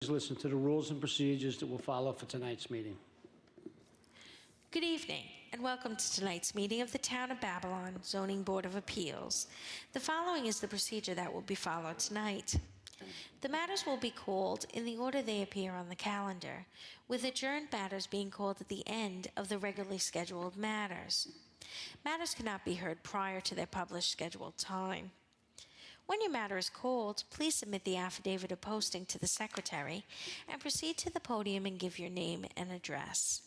Please listen to the rules and procedures that will follow for tonight's meeting. Good evening, and welcome to tonight's meeting of the Town of Babylon Zoning Board of Appeals. The following is the procedure that will be followed tonight. The matters will be called in the order they appear on the calendar, with adjourned matters being called at the end of the regularly scheduled matters. Matters cannot be heard prior to their published scheduled time. When your matter is called, please submit the affidavit of posting to the secretary and proceed to the podium and give your name and address.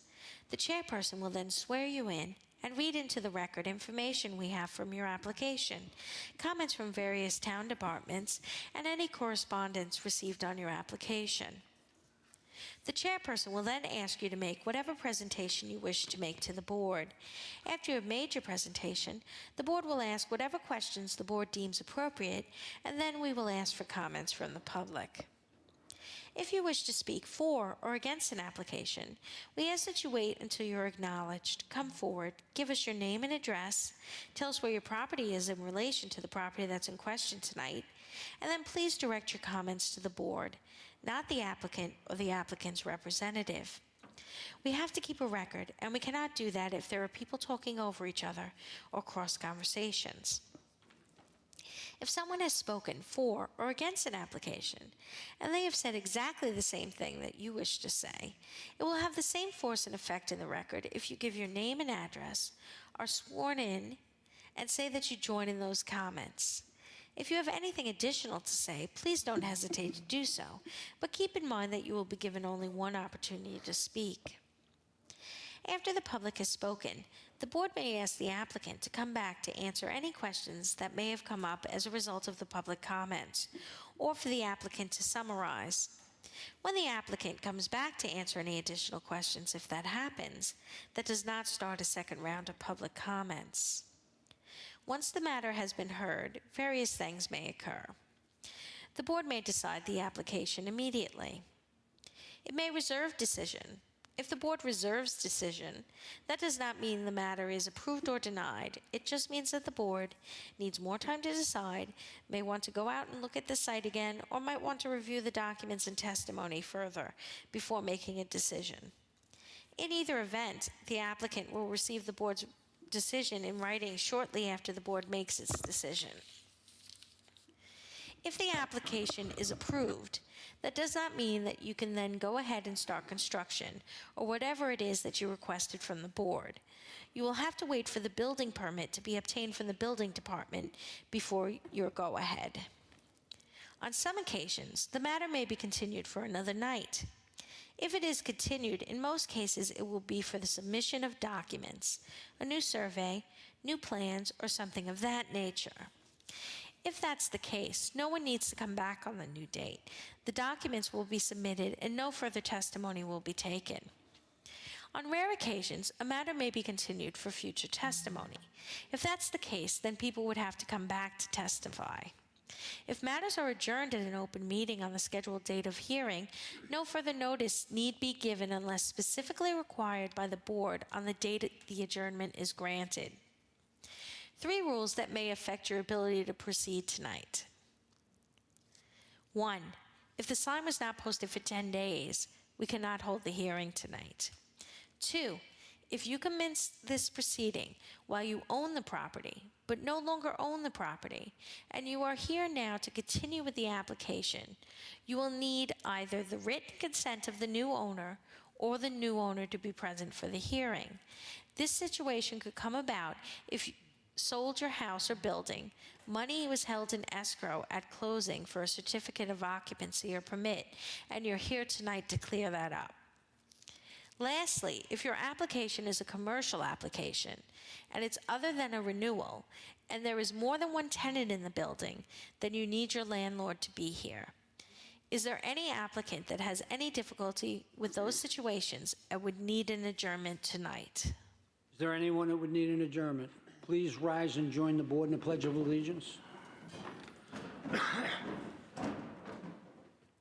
The chairperson will then swear you in and read into the record information we have from your application, comments from various town departments, and any correspondence received on your application. The chairperson will then ask you to make whatever presentation you wish to make to the board. After you have made your presentation, the board will ask whatever questions the board deems appropriate, and then we will ask for comments from the public. If you wish to speak for or against an application, we ask that you wait until you're acknowledged. Come forward, give us your name and address, tell us where your property is in relation to the property that's in question tonight, and then please direct your comments to the board, not the applicant or the applicant's representative. We have to keep a record, and we cannot do that if there are people talking over each other or cross conversations. If someone has spoken for or against an application, and they have said exactly the same thing that you wish to say, it will have the same force and effect in the record if you give your name and address, are sworn in, and say that you join in those comments. If you have anything additional to say, please don't hesitate to do so, but keep in mind that you will be given only one opportunity to speak. After the public has spoken, the board may ask the applicant to come back to answer any questions that may have come up as a result of the public comments, or for the applicant to summarize. When the applicant comes back to answer any additional questions, if that happens, that does not start a second round of public comments. Once the matter has been heard, various things may occur. The board may decide the application immediately. It may reserve decision. If the board reserves decision, that does not mean the matter is approved or denied. It just means that the board needs more time to decide, may want to go out and look at the site again, or might want to review the documents and testimony further before making a decision. In either event, the applicant will receive the board's decision in writing shortly after the board makes its decision. If the application is approved, that does not mean that you can then go ahead and start construction or whatever it is that you requested from the board. You will have to wait for the building permit to be obtained from the building department before your go-ahead. On some occasions, the matter may be continued for another night. If it is continued, in most cases it will be for the submission of documents, a new survey, new plans, or something of that nature. If that's the case, no one needs to come back on the new date. The documents will be submitted and no further testimony will be taken. On rare occasions, a matter may be continued for future testimony. If that's the case, then people would have to come back to testify. If matters are adjourned at an open meeting on the scheduled date of hearing, no further notice need be given unless specifically required by the board on the date the adjournment is granted. 3 rules that may affect your ability to proceed tonight. 1. If the sign was not posted for 10 days, we cannot hold the hearing tonight. 2. If you commence this proceeding while you own the property, but no longer own the property, and you are here now to continue with the application, you will need either the written consent of the new owner or the new owner to be present for the hearing. This situation could come about if you sold your house or building, money was held in escrow at closing for a certificate of occupancy or permit, and you're here tonight to clear that up. Lastly, if your application is a commercial application and it's other than a renewal, and there is more than one tenant in the building, then you need your landlord to be here. Is there any applicant that has any difficulty with those situations and would need an adjournment tonight? Is there anyone that would need an adjournment? Please rise and join the board in the Pledge of Allegiance.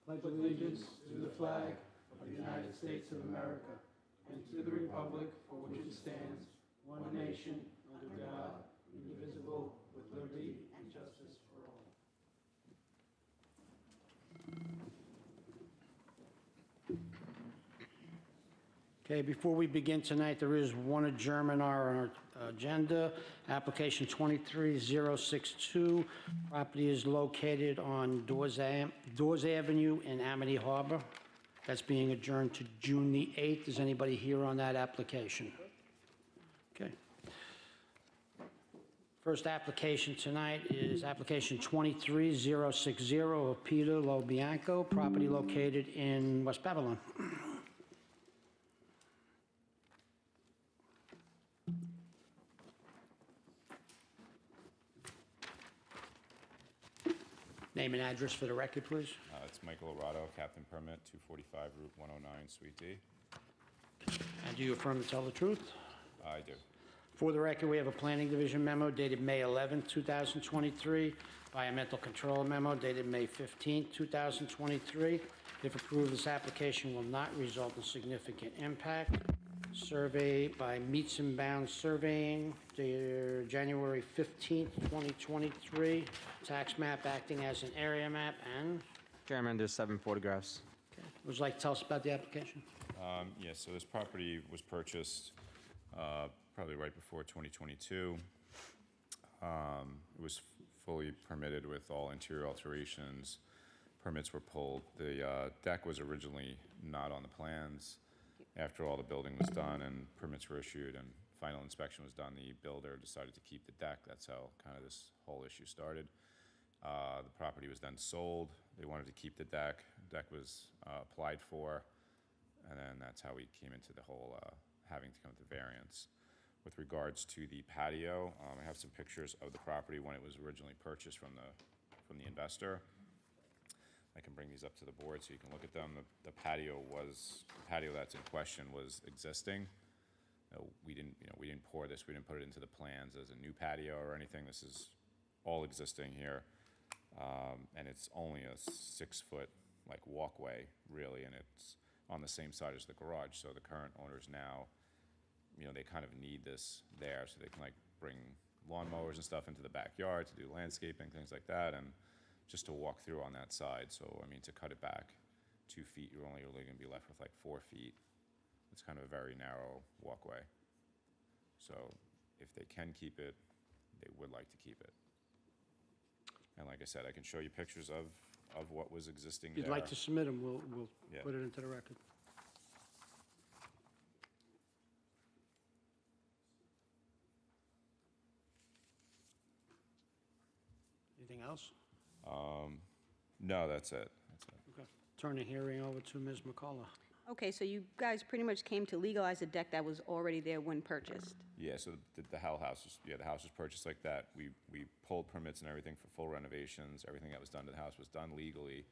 Pledge allegiance to the flag of the United States of America and to the republic for which it stands, one nation, under God, indivisible, with liberty and justice for all. Okay, before we begin tonight, there is one adjournment on our agenda. Application 23062. Property is located on Dawes Avenue in Amity Harbor. That's being adjourned to June the 8th. Is anybody here on that application? Okay. First application tonight is application 23060 of Peter Lobianco, property located in West Babylon. Name and address for the record, please. It's Michael Arado, Captain Permit, 245 Route 109, Suite D. And do you affirm to tell the truth? I do. For For the record, we have a Planning Division memo dated May 11, 2023, Environmental Control memo dated May 15, 2023. If approved, this application will not result in significant impact. Survey by Meets and Bounds Surveying, dated January 15, 2023. Tax map acting as an area map, and Chairman, there's 7 photographs. would you like to tell us about the application? Yes, so this property was purchased probably right before 2022. It was fully permitted with all interior alterations. Permits were pulled. The deck was originally not on the plans. After all the building was done and permits were issued and final inspection was done, the builder decided to keep the deck. That's how kind of this whole issue started. The property was then sold. They wanted to keep the deck. Deck was applied for, and then that's how we came into the whole having to come to variance. With regards to the patio, I have some pictures of the property when it was originally purchased from the investor. I can bring these up to the board so you can look at them. The patio that's in question was existing. We didn't pour this. We didn't put it into the plans as a new patio or anything. This is all existing here, and it's only a 6-foot walkway really, and it's on the same side as the garage. So the current owners now, they kind of need this there so they can bring lawnmowers and stuff into the backyard to do landscaping, things like that, and just to walk through on that side. So, to cut it back 2 feet, you're only really going to be left with 4 feet. It's kind of a very narrow walkway. So, if they can keep it, they would like to keep it. And like I said, I can show you pictures of what was existing If you'd there. like to submit them, we'll Yeah. put it into the record. Anything else? No, that's it. Okay. Turn the hearing over to Ms. McCullough. Okay, so you guys pretty much came to legalize a deck that was already there when purchased. Yeah, so the whole house was purchased like that. We pulled permits and everything for full renovations. Everything that was done to the house was done legally.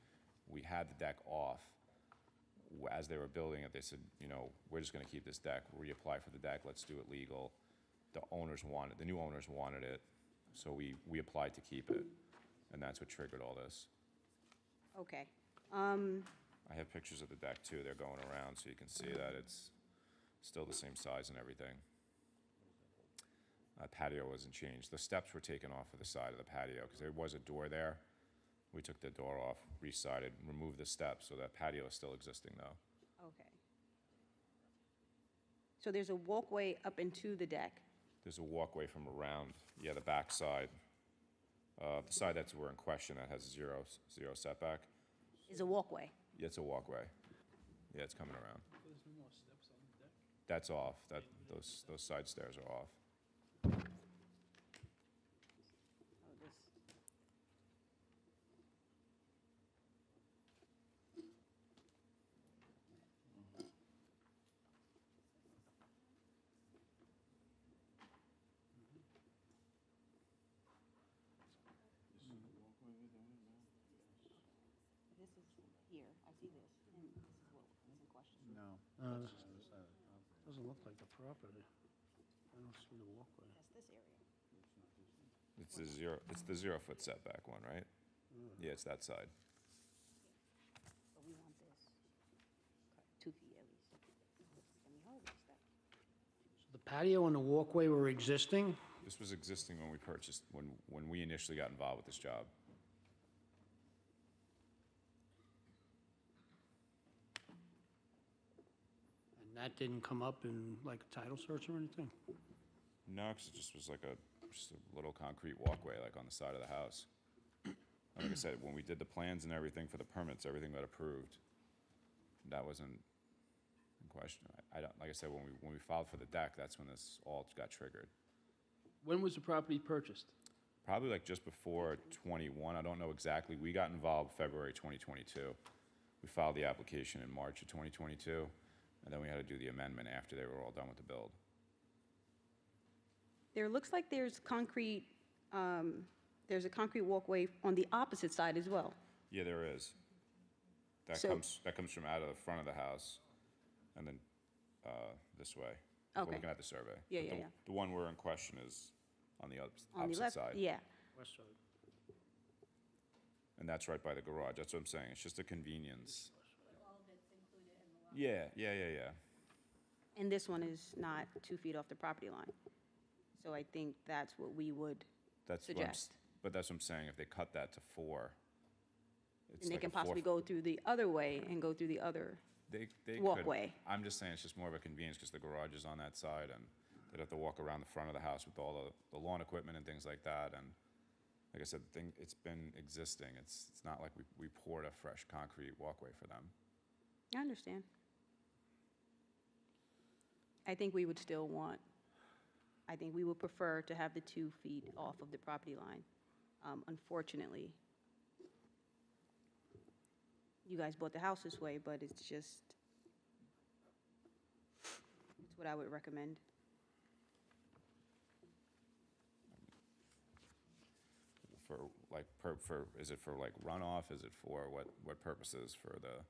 We had the deck off. As they were building it, they said, we're just gonna keep this deck. We'll reapply for the deck, let's do it legal. The new owners wanted it, so we applied to keep it, and that's what triggered all this. Okay. I have pictures of the deck too. They're going around, so you can see that it's still the same size and everything. Patio wasn't changed. The steps were taken off of the side of the patio because there was a door there. We took the door off, re-sided, removed the steps, so that patio is still existing though. Okay. So there's a walkway up into the deck? There's a walkway from around, the back side. The side that we're in question that has zero setback. Is a walkway? Yeah, it's a walkway. Yeah, it's coming around. That's off. Those side stairs are off. Oh, this. This is here, I see this, and this is what is in question. Doesn't look like the property. I don't see the walkway. That's this area. It's the 0-foot setback one, right? Yeah, it's that side. But we want this cut 2 feet at least. Let me hold this step. So the patio and the walkway were existing? This was existing when we purchased, when we initially got involved with this job. And that didn't come up in like a title search or anything? No, 'cause it just was like just a little concrete walkway, like on the side of the house. And like I said, when we did the plans and everything for the permits, everything got approved. That wasn't in question. I don't, like I said, when we filed for the deck, that's when this all got triggered. When was the property purchased? Probably like just before 21, I don't know exactly. We got involved February 2022. We filed the application in March of 2022, and then we had to do the amendment after they were all done with the build. There looks like there's concrete, there's a concrete walkway on the opposite side as well. Yeah, there is. That So- comes from out of the front of the house, and then this way. We're Okay. looking at the survey. Yeah, But yeah, the- yeah. The one we're in question is on the On the opposite left, side. yeah. West side. And that's right by the garage. That's what I'm saying. It's just a convenience. Yeah. And this one is not 2 feet off the property line. So I think that's what we would That's what I'm suggest. But that's what I'm saying. If they cut that to 4, it's And they like can a 4 possibly go through the other way and go through the other. They could. walkway. I'm just saying it's just more of a convenience because the garage is on that side, and they'd have to walk around the front of the house with all the lawn equipment and things like that. And like I said, it's been existing. It's not like we poured a fresh concrete walkway for them. I understand. I think we would still want, I think we would prefer to have the 2 feet off of the property line. Unfortunately, you guys bought the house this way, but it's just, it's what I would recommend. For like, is it for like runoff? Is it for what purposes for the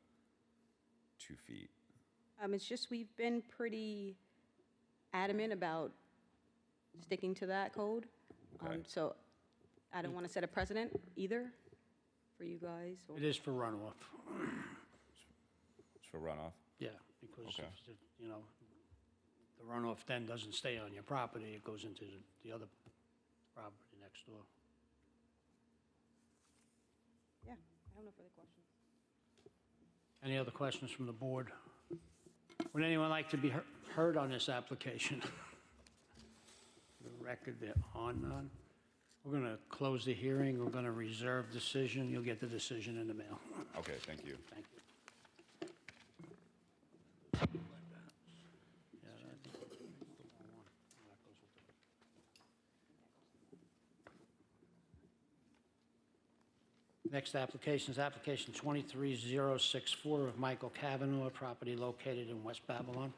2 feet? It's just, we've been pretty adamant about sticking to that code. Okay. So I don't want to set a precedent either for you guys. or- It is for runoff, It's for runoff? yeah, because, Okay. you know, the runoff then doesn't stay on your property, it goes into the other property next door. Yeah, I have no further questions. Any other questions from the board? Would anyone like to be heard on this application? The record, there are none. We're going to close the hearing, we're going to reserve decision, you'll get the decision in the mail. Okay, thank you. Thank you. Yeah, I think that's the wrong one. That goes with the- Next application is application 23064 of Michael Kavanaugh, property located in West Babylon.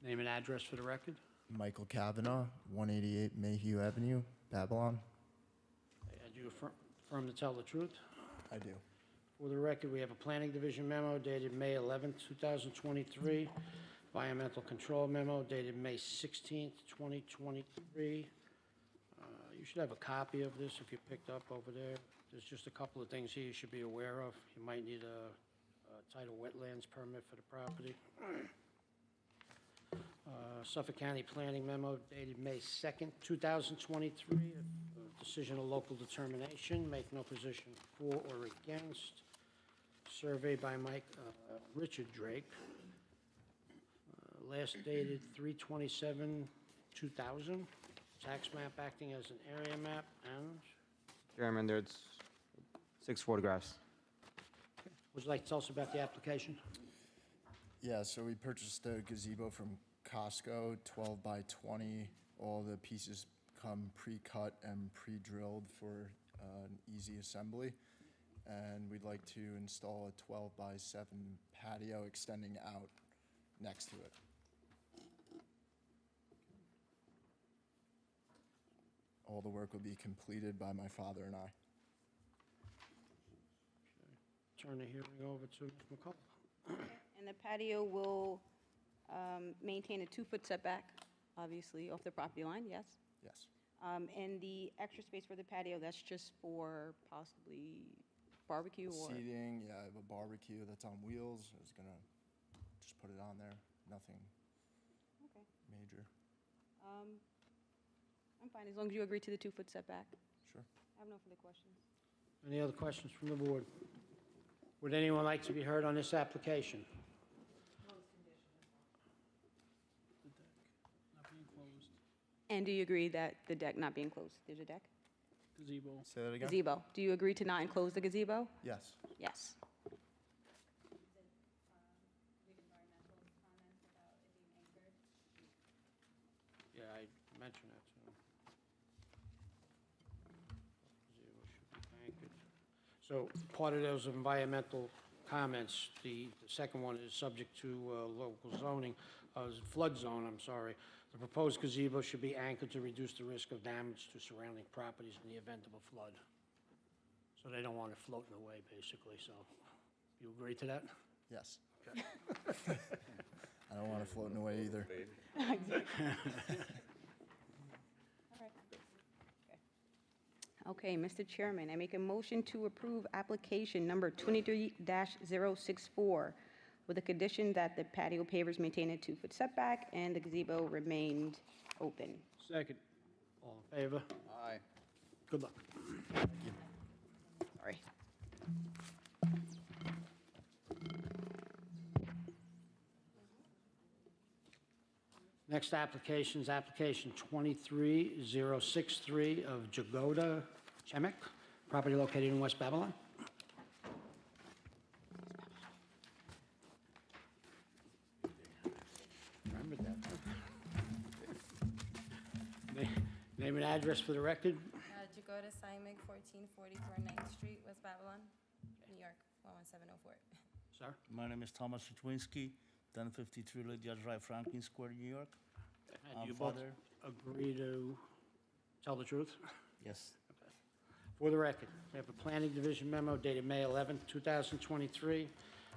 Name and address for the record. Michael Kavanaugh, 188 Mayhew Avenue, Babylon. Do you affirm to tell the truth? I do. For the record, we have a Planning Division memo dated May 11th, 2023, environmental control memo dated May 16th, 2023. You should have a copy of this if you picked up over there. There's just a couple of things here you should be aware of. You might need a tidal wetlands permit for the property. Suffolk County Planning memo dated May 2nd, 2023, a decision of local determination, make no position for or against. Survey by Richard Drake. Last dated 3/27/2000. Tax map acting as an area map, and Chairman, there's 6 photographs. would you like to tell us about the application? Yeah, so we purchased a gazebo from Costco, 12 by 20. All the pieces come pre-cut and pre-drilled for an easy assembly. And we'd like to install a 12 by 7 patio extending out next to it. All the work will be completed by my father and I. Turn the hearing over to Ms. McCullough. And the patio will maintain a 2-foot setback, obviously, off the property line, yes? Yes. And the extra space for the patio, that's just for possibly barbecue or? Seating, yeah, I have a barbecue that's on wheels. I was gonna just put it on there, nothing Okay. major. I'm fine, as long as you agree to the 2-foot setback. Sure. I have no further questions. Any other questions from the board? Would anyone like to be heard on this application? Not being closed. And do you agree that the deck not being closed? There's a deck? Gazebo. Say that again? Gazebo. Do you agree to not enclose the gazebo? Yes. Yes. Yeah, I mentioned that to him. Gazebo should be anchored. So part of those environmental comments, the second one is subject to local zoning, flood zone, I'm sorry. The proposed gazebo should be anchored to reduce the risk of damage to surrounding properties in the event of a flood. So they don't want it floating away, basically, so you agree to that? Yes. I don't want it floating away either. Okay, Mr. Chairman, I make a motion to approve application number 23-064 with the condition that the patio pavers maintain a 2-foot setback and the gazebo remained open. Second. All in favor? Aye. Good luck. Sorry. Next application is application 23063 of Jagoda Chemek, property located in West Babylon. Remembered that. Name and address for the record. Jagoda Simek, 1444 9th Street, West Babylon, New York, 11704. Sir? My name is Thomas Chatwinsky, 1053 Lydia Drive, Franklin Square, New York. And you both Father. agree to tell the truth? Yes. For the record, we have a planning division memo dated May 11, 2023,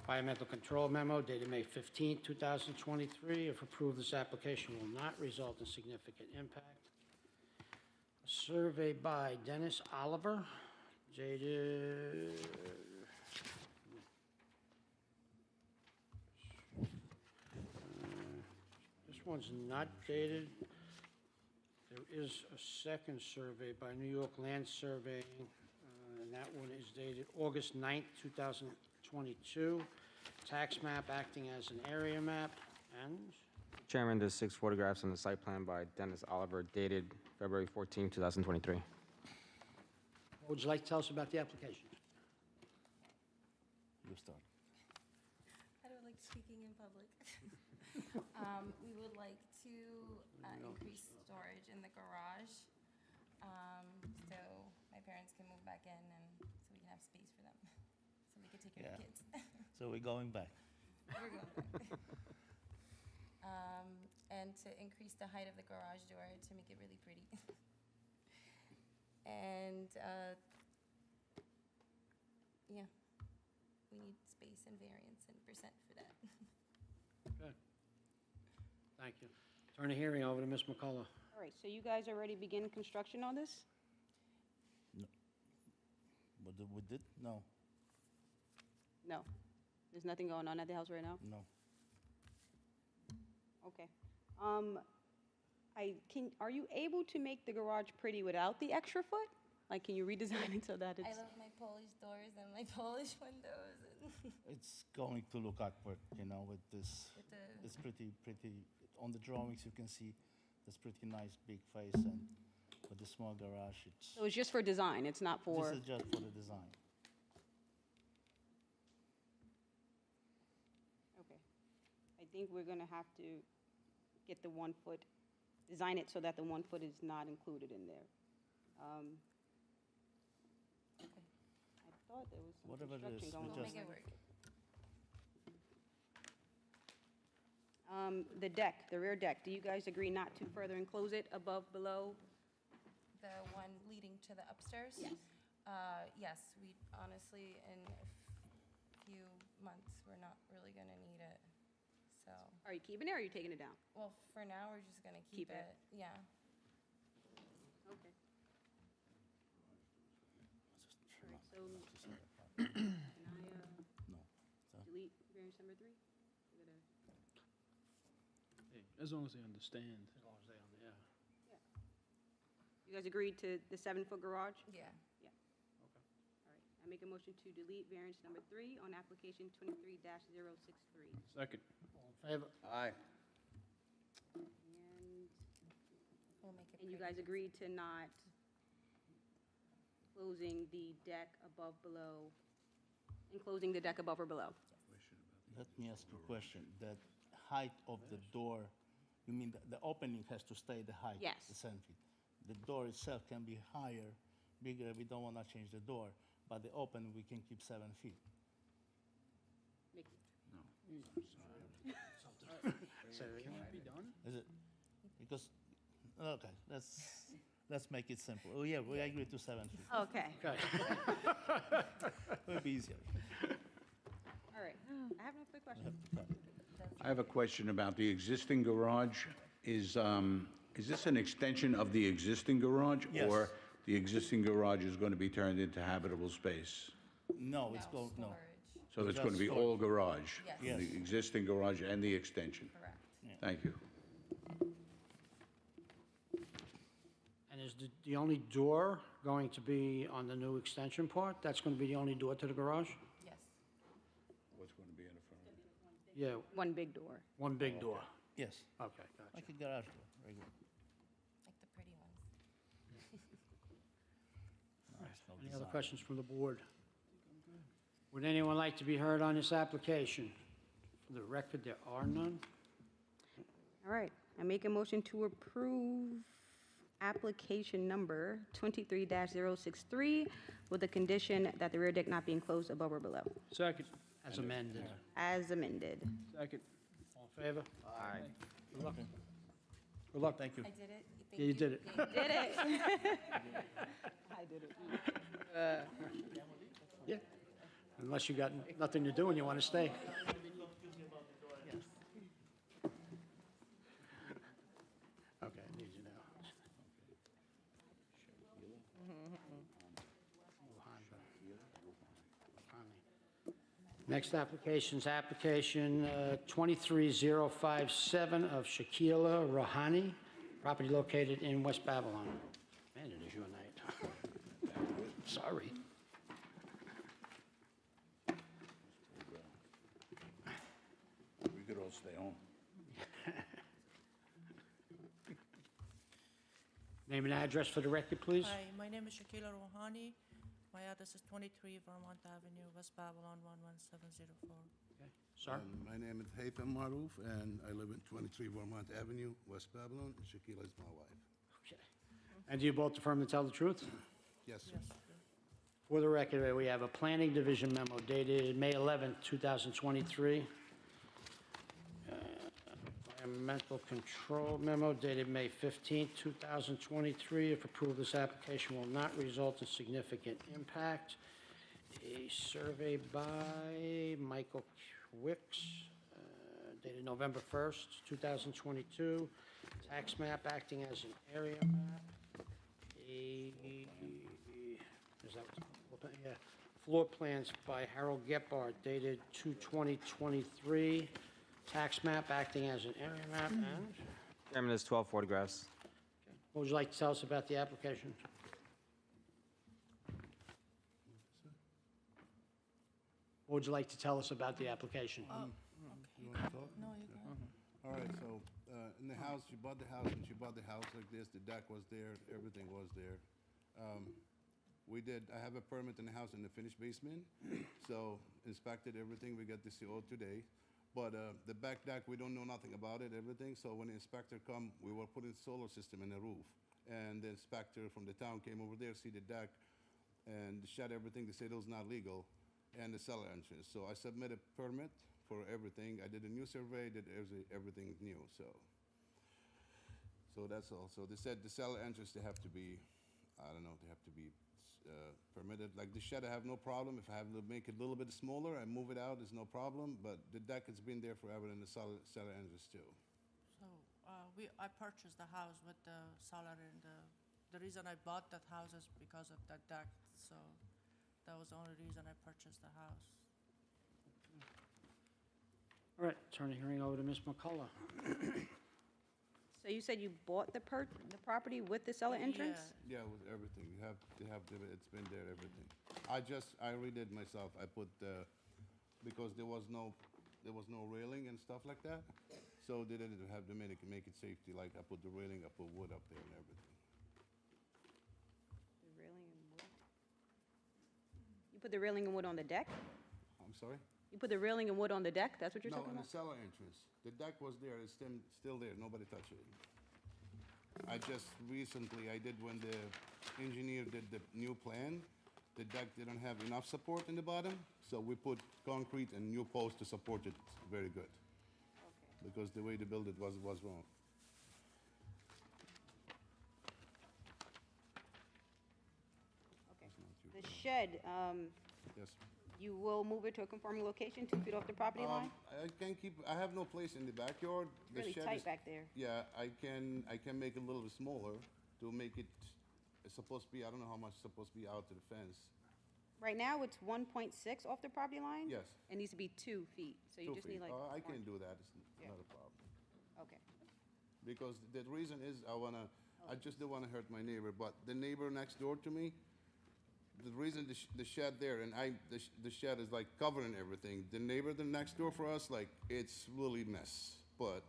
environmental control memo dated May 15, 2023. If approved, this application will not result in significant impact. A survey by Dennis Oliver, dated... This one's not dated. There is a second survey by New York Land Surveying, and that one is dated August 9th, 2022. Tax map acting as an area map, and Chairman, there's 6 photographs on the site plan by Dennis Oliver dated February 14, 2023. what would you like to tell us about the application? You start. I don't like speaking in public. We would like to increase storage in the garage, so my parents can move back in and so we can have space for them, so we can take care of the Yeah. kids. So we're going back. We're going back. And to increase the height of the garage door to make it really pretty. And, yeah, we need space and variance and percent for that. Okay. Thank you. Turn the hearing over to Ms. McCullough. All right, so you guys already begin construction on this? But we did? No, No. There's nothing going on at the house right now? no. Okay. Are you able to make the garage pretty without the extra foot? Like, can you redesign it so that I it's, love my Polish doors and my Polish windows and It's going to look awkward, with this. with the, It's pretty, on the drawings you can see this pretty nice big face, and with the small garage, so it's just for design, it's not for, this is just for the design. okay. I think we're gonna have to get the 1 foot, design it so that the 1 foot is not included in there. okay, I thought there was some Whatever it construction is, going we on. we'll just- make it work. The deck, the rear deck, do you guys agree not to further enclose it above, below? The one leading to the upstairs? Yes. Yes, we honestly, in a few months, we're not really gonna need it, so. Are you keeping it or are you taking it down? Well, for now, we're just gonna Keep keep it. it, yeah. Okay. All right, so can I No. delete variance number 3? We're gonna- Hey, as long as they understand. As long as they, yeah. You guys agreed to the 7-foot garage? Yeah. All right, I make a motion to delete variance number 3 on application 23-063. Second. All in favor? Aye. And, We'll make it and you pretty. guys agreed to not closing the deck above, below, enclosing the deck above or below? Let me ask you a question. The height of the door, you mean the opening has to stay the height? Yes. The 7 feet. The door itself can be higher, bigger, we don't want to change the door, but the opening, we can keep 7 feet. Make- Say it again. Be done? Is it? Because, okay, let's make it simple. Oh, yeah, we agree to 7 feet. Okay, Okay. It'll be easier. all right. I have no further questions. I have a question about the existing garage. Is this an extension of the existing garage? Yes. Or the existing garage is going to be turned into habitable space? No, it's No, going, no. storage. So it's going to be Just all garage? Yes. Yes. The existing garage and the extension? Correct. Thank you. And is the only door going to be on the new extension part? That's going to be the only door to the garage? Yes. What's going to be in the front? Yeah, One big door. one big door. Yes, Okay, gotcha. like a garage door, regular. Like the pretty ones. Nice, no Any other design. questions from the board? Would anyone like to be heard on this application? For the record, there are none. All right, I make a motion to approve application number 23-063 with the condition that the rear deck not be enclosed above or below, Second. As amended. as amended. Second. All in favor? Aye. Good luck. Good luck. Thank you. I did it. Yeah, you did it. Yeah, Did it? I did it. Yeah. Unless you got nothing to do and you want to stay. Okay, I need you now. Next application's application 23057 of Shakila Rohani, property located in West Babylon. Man, it is your night. Sorry. We could all stay home. Name and address for the record, please. Hi, my name is Shakila Rouhani. My address is 23 Vermont Avenue, West Babylon, 11704. Sir? My name is Haytham Maroof, and I live in 23 Vermont Avenue, West Babylon. Shakila is my wife. Okay. And do you both affirm to tell the truth? Yes, sir. Yes, For the record, we have a planning division memo dated May 11th, 2023. Environmental control memo dated May 15th, 2023. If approved, this application will not result in significant impact. A survey by Michael Wicks, dated November 1st, 2022. Tax map acting as an area map. Is that what, yeah. Floor plans by Harold Gephardt dated 2/20/23. Tax map acting as an area map, and Chairman, there's 12 photographs. what would you like to tell us about the application? What would you like to tell us about the application? You want to talk? No, you go. All right, so in the house, she bought the house, when she bought the house like this, the deck was there, everything was there. I have a permit in the house in the finished basement, so inspected everything, we got the CO today. But the back deck, we don't know nothing about it, everything, so when the inspector come, we were putting solar system in the roof. And the inspector from the town came over there, see the deck, and shut everything, they said it was not legal, and the cellar entrance. So I submitted permit for everything, I did a new survey, did everything new, so that's all. So they said the cellar entrance, they have to be, I don't know, they have to be permitted. Like the shed, I have no problem. If I have to make it a little bit smaller, I move it out, there's no problem. But the deck has been there forever, and the cellar entrance too. So I purchased the house with the cellar, and the reason I bought that house is because of that deck. So that was the only reason I purchased the house. All right, turn the hearing over to Ms. McCullough. So you said you bought the property with the cellar entrance? Yeah, with everything. It's been there, everything. I redid myself. I put, because there was no railing and stuff like that. So they didn't have to make it safety, like I put the railing, I put wood up there and everything. The railing and wood? You put the railing and wood on the deck? I'm sorry? You put the railing and wood on the deck? That's what you're No, talking in the about? cellar entrance. The deck was there, it's still there, nobody touched it. I just recently, I did when the engineer did the new plan, the deck didn't have enough support in the bottom, so we put concrete and new posts to support it very good. Because the way they built it was wrong. The shed, Yes. you will move it to a conforming location, 2 feet off the property line? I have no place in the backyard. The Really shed tight is- back there. Yeah, I can make it a little bit smaller to make it, it's supposed to be, I don't know how much it's supposed to be out to the fence. Right now, it's 1.6 off the property line? Yes. It needs to be 2 feet, so you 2 just feet. need like... I one- can do that, it's Yeah. not a problem. Okay. Because the reason is I just don't wanna hurt my neighbor, but the neighbor next door to me, the reason the shed there, and the shed is like covering everything. The neighbor the next door for us, like, it's really mess. But,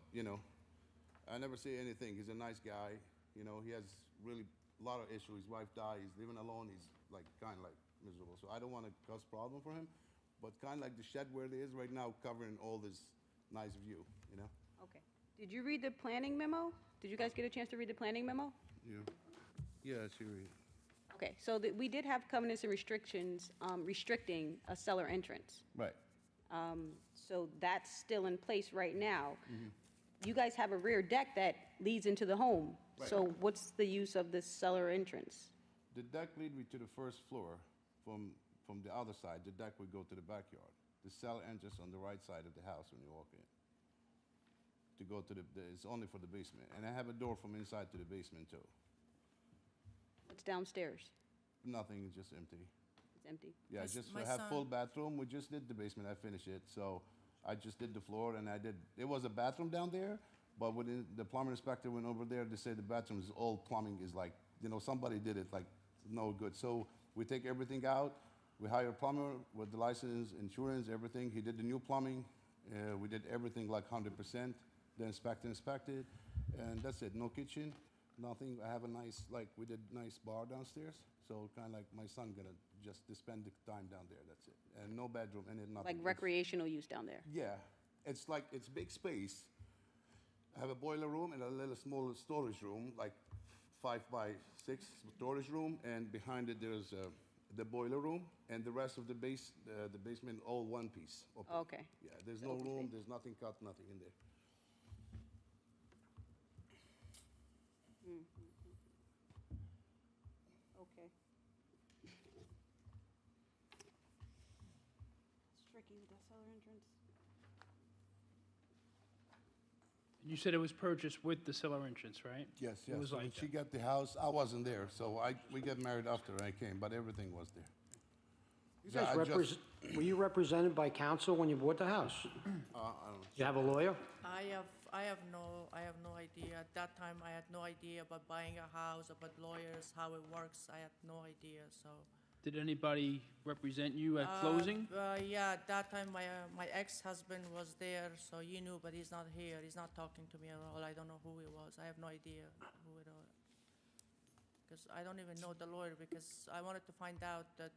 I never say anything. He's a nice guy, he has really a lot of issues. His wife died, he's living alone, he's like, kinda like miserable. So I don't wanna cause problem for him, but kinda like the shed where it is right now, covering all this nice view, Okay. Did you read the planning memo? Did you guys get a chance to read the planning memo? Yeah. Yeah, she read. Okay, so we did have covenants and restrictions restricting a cellar entrance. Right. So that's still in place right now. You guys have a rear deck that leads into the home. Right. So what's the use of this cellar entrance? The deck lead me to the first floor. From the other side, the deck would go to the backyard. The cellar entrance on the right side of the house when you walk in. To go to it's only for the basement. And I have a door from inside to the basement too. It's downstairs. Nothing, it's just empty. It's empty. Yeah, My I have son- full bathroom. We just did the basement, I finished it. So I just did the floor and it was a bathroom down there, but when the plumber inspector went over there, they said the bathroom is all plumbing is like, somebody did it like no good. So we take everything out. We hire a plumber with the license, insurance, everything. He did the new plumbing. We did everything like 100%. The inspector inspected, and that's it. No kitchen, nothing. I have a nice, we did nice bar downstairs. So kind of like my son gonna just spend the time down there. That's it. And no bedroom and nothing. Like recreational use down there. Yeah, it's big space. I have a boiler room and a little small storage room, like 5 by 6 storage room, and behind it there's the boiler room, and the rest of the basement all one piece. Open. Okay. Yeah, there's no room, there's nothing cut, nothing in there. Okay. It's tricky with that cellar entrance. You said it was purchased with the cellar entrance, right? Yes, It was When like she that. got the house, I wasn't there, so we got married after I came, but everything was there. You So guys I just- were you represented by counsel when you bought the house? I don't You have a lawyer? I have no idea. At that time, I had no idea about buying a house, about lawyers, how it works. I had no idea, so. Did anybody represent you at closing? Yeah, at that time, my ex-husband was there, so he knew, but he's not here. He's not talking to me at all. I don't know who he was. I have no idea who it was. Because I don't even know the lawyer, because I wanted to find out that,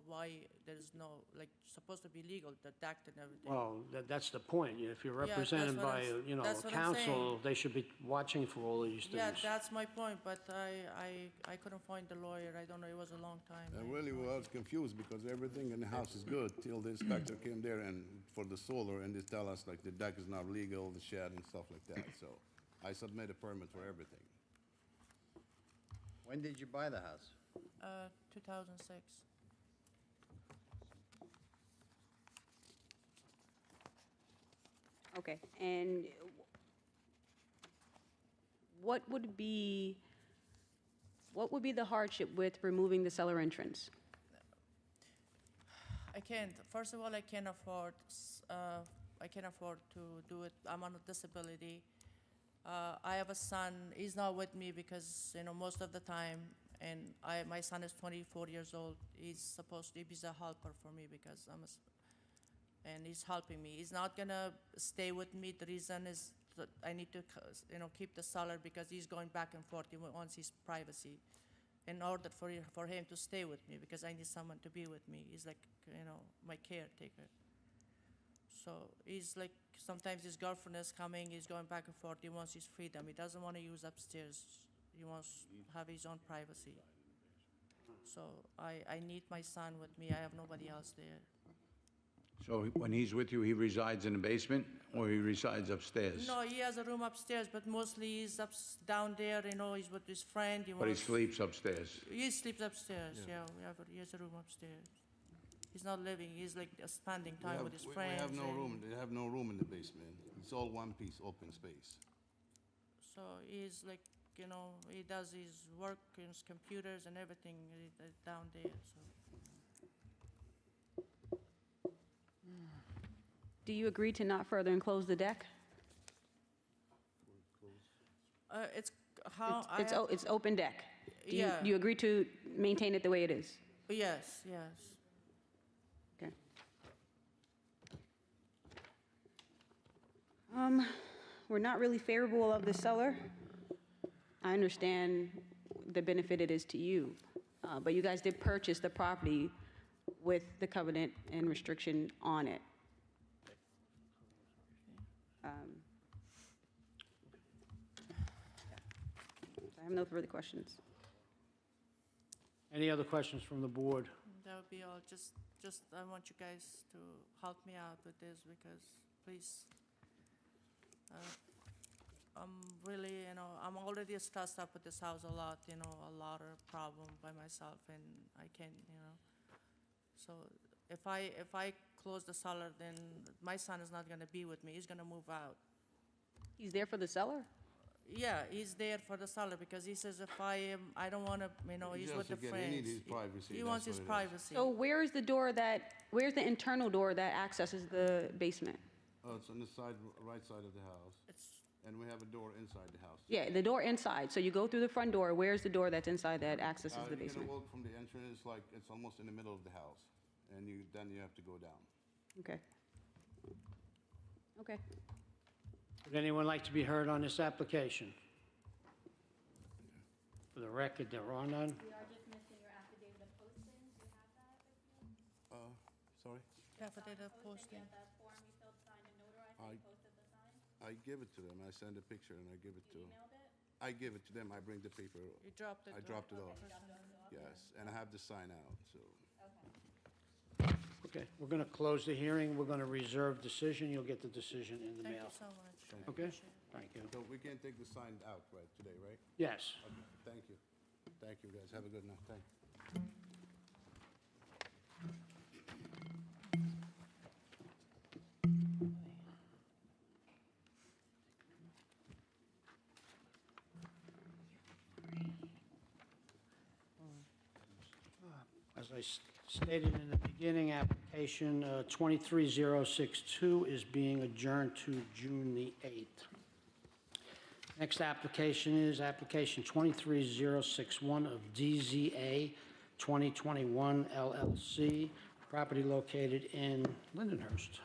why there's no, supposed to be legal, the deck and everything. Well, that's the point. If you're Yeah, that's represented what by, I'm- that's what I'm counsel, saying. they should be watching for all of these Yeah, things. that's my point, but I couldn't find the lawyer. I don't know, it was a long time. I really was confused because everything in the house is good till the inspector came there and for the solar and they tell us like the deck is not legal, the shed and stuff like that. So I submit a permit for everything. When did you buy the house? 2006. Okay, and what would be the hardship with removing the cellar entrance? I can't, first of all, I can't afford to do it. I'm on a disability. I have a son, he's not with me because, most of the time, and my son is 24 years old, he's supposed to be a helper for me because and he's helping me. He's not gonna stay with me. The reason is that I need to, keep the seller because he's going back and forth. He wants his privacy. In order for him to stay with me, because I need someone to be with me. He's like, my caretaker. So he's like, sometimes his girlfriend is coming, he's going back and forth. He wants his freedom. He doesn't want to use upstairs. He wants to have his own privacy. So I need my son with me. I have nobody else there. So when he's with you, he resides in the basement, or he resides upstairs? No, he has a room upstairs, but mostly he's down there, he's with his friend. But he sleeps upstairs? He sleeps upstairs, yeah. He has a room upstairs. He's not living, he's like spending time with his friends. We have no and- room, they have no room in the basement. It's all one piece, open space. So he's like, he does his work, his computers and everything down there, so. Do you agree to not further enclose the deck? It's how, It's open deck. Yeah. Do you agree to maintain it the way it is? Yes. Okay. We're not really favorable of the seller. I understand the benefit it is to you, but you guys did purchase the property with the covenant and restriction on it. I have no further questions. Any other questions from the board? That would be all. Just I want you guys to help me out with this because, please, I'm really, I'm already stressed up with this house a lot, a lot of problem by myself, and I can't, So if I close the cellar, then my son is not gonna be with me. He's gonna move out. He's there for the seller? Yeah, he's there for the seller because he says if I don't want to, he's with the He friends. needs his privacy. He that's wants his what it is. privacy. So where's the internal door that accesses the basement? Oh, it's on the right side of the house, It's, and we have a door inside the house. Yeah, the door inside. So you go through the front door. Where's the door that's inside that accesses the You're basement? gonna walk from the entrance, like, it's almost in the middle of the house, and then you have to go down. Okay. Okay. Would anyone like to be heard on this application? For the record, there are none. We are just missing your affidavit of posting. Do you have that with you? Sorry? affidavit of posting. Yeah, that form you filled, signed, and notarized, I- and posted the sign? I give it to them, I send a picture and I give it to, You emailed it? I give it to them, I bring the paper, You dropped it. I dropped it off. Dropped it off? Yes, and I have the sign out, so. Okay, we're going to close the hearing. We're going to reserve decision. You'll get the decision in the Thank mail. you so much. Okay? Thank you. So we can't take the sign out, right, today, right? Yes. Okay, thank you. Thank you, guys, have a good night, thank you. As I stated in the beginning, application 23062 is being adjourned to June the 8th. Next application is application 23061 of DZA 2021 LLC, property located in Lindenhurst.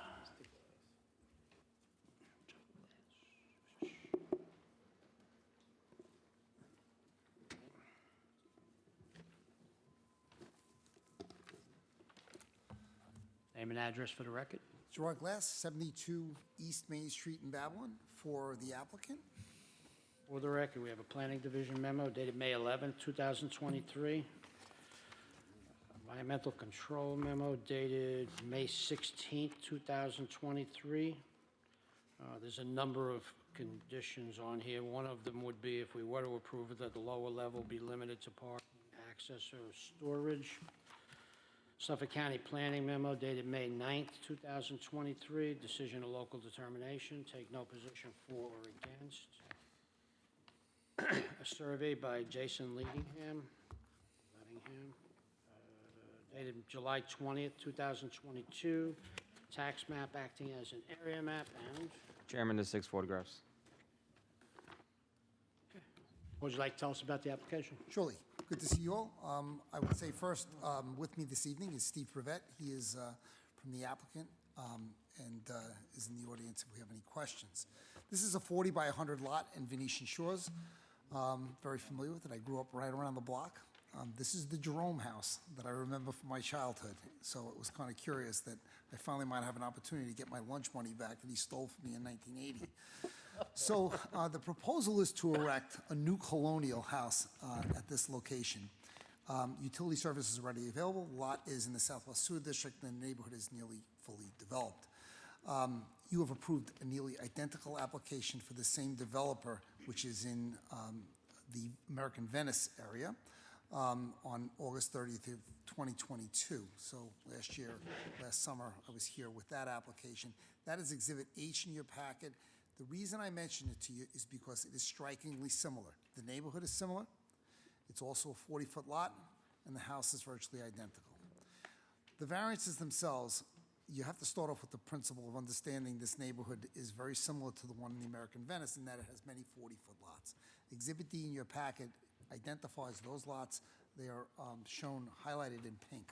Name and address for the record. Gerard Glass, 72 East Main Street in Babylon, for the applicant. For the record, we have a planning division memo dated May 11, 2023. Environmental control memo dated May 16, 2023. There's a number of conditions on here. One of them would be if we were to approve it, that the lower level be limited to parking, access, or storage. Suffolk County Planning Memo dated May 9th, 2023, decision of local determination, take no position for or against. A survey by Jason Lettingham, dated July 20th, 2022, tax map acting as an area map, and Chairman, there's 6 photographs. What would you like to tell us about the application? Surely. Good to see you all. I would say first, with me this evening is Steve Privet. He is from the applicant and is in the audience if we have any questions. This is a 40 by 100 lot in Venetian Shores. Very familiar with it. I grew up right around the block. This is the Jerome house that I remember from my childhood. So it was kind of curious that I finally might have an opportunity to get my lunch money back that he stole from me in 1980. So the proposal is to erect a new colonial house at this location. Utility service is already available. Lot is in the Southwest Sewer District, and the neighborhood is nearly fully developed. You have approved a nearly identical application for the same developer, which is in the American Venice area, on August 30th of 2022. So last summer, I was here with that application. That is Exhibit H in your packet. The reason I mention it to you is because it is strikingly similar. The neighborhood is similar. It's also a 40-foot lot, and the house is virtually identical. The variances themselves, you have to start off with the principle of understanding this neighborhood is very similar to the one in the American Venice in that it has many 40-foot lots. Exhibit D in your packet identifies those lots. They are shown highlighted in pink,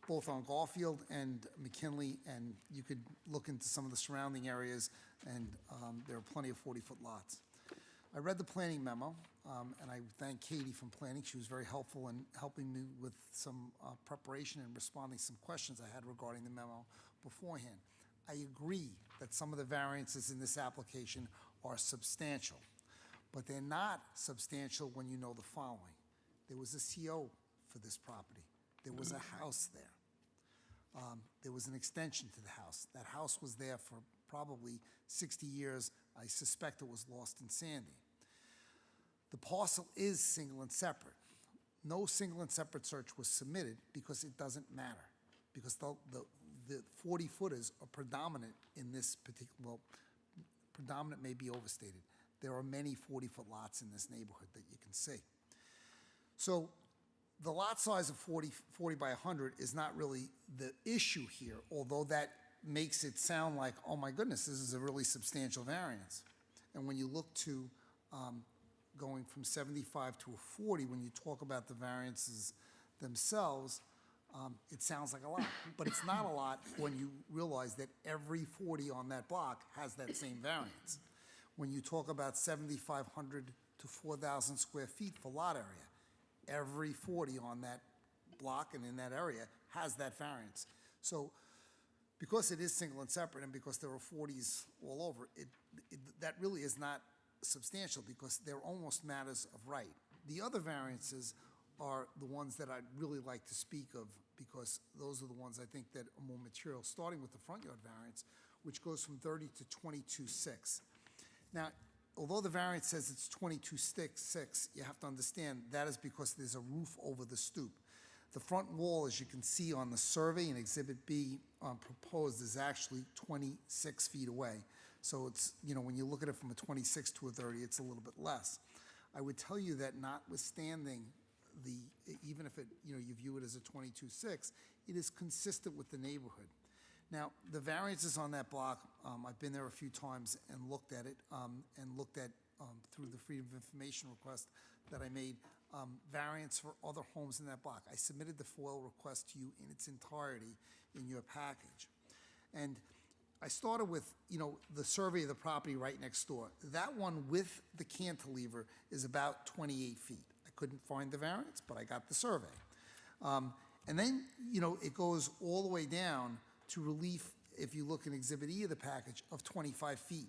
both on Garfield and McKinley, and you could look into some of the surrounding areas, and there are plenty of 40-foot lots. I read the planning memo, and I thank Katie from planning. She was very helpful in helping me with some preparation and responding to some questions I had regarding the memo beforehand. I agree that some of the variances in this application are substantial, but they're not substantial when you know the following. There was a CO for this property. There was a house there. There was an extension to the house. That house was there for probably 60 years. I suspect it was lost in Sandy. The parcel is single and separate. No single and separate search was submitted because it doesn't matter, because the 40-footers are predominant in this particular, well, predominant may be overstated. There are many 40-foot lots in this neighborhood that you can see. So the lot size of 40 by 100 is not really the issue here, although that makes it sound like, oh my goodness, this is a really substantial variance. And when you look to going from 75 to a 40, when you talk about the variances themselves, it sounds like a lot. But it's not a lot when you realize that every 40 on that block has that same variance. When you talk about 7,500 to 4,000 square feet for lot area, every 40 on that block and in that area has that variance. So because it is single and separate and because there are 40s all over, that really is not substantial because they're almost matters of right. The other variances are the ones that I'd really like to speak of because those are the ones I think that are more material, starting with the front yard variance, which goes from 30 to 22.6. Now, although the variance says it's 22.6, you have to understand that is because there's a roof over the stoop. The front wall, as you can see on the survey in Exhibit B proposed, is actually 26 feet away. So it's, you know, when you look at it from a 26 to a 30, it's a little bit less. I would tell you that notwithstanding even if it, you know, you view it as a 22.6, it is consistent with the neighborhood. Now, the variances on that block, I've been there a few times and looked at it, and looked at, through the Freedom of Information request that I made, variance for other homes in that block. I submitted the FOIL request to you in its entirety in your package. And I started with, you know, the survey of the property right next door. That one with the cantilever is about 28 feet. I couldn't find the variance, but I got the survey. And then, you know, it goes all the way down to relief, if you look in Exhibit E of the package, of 25 feet.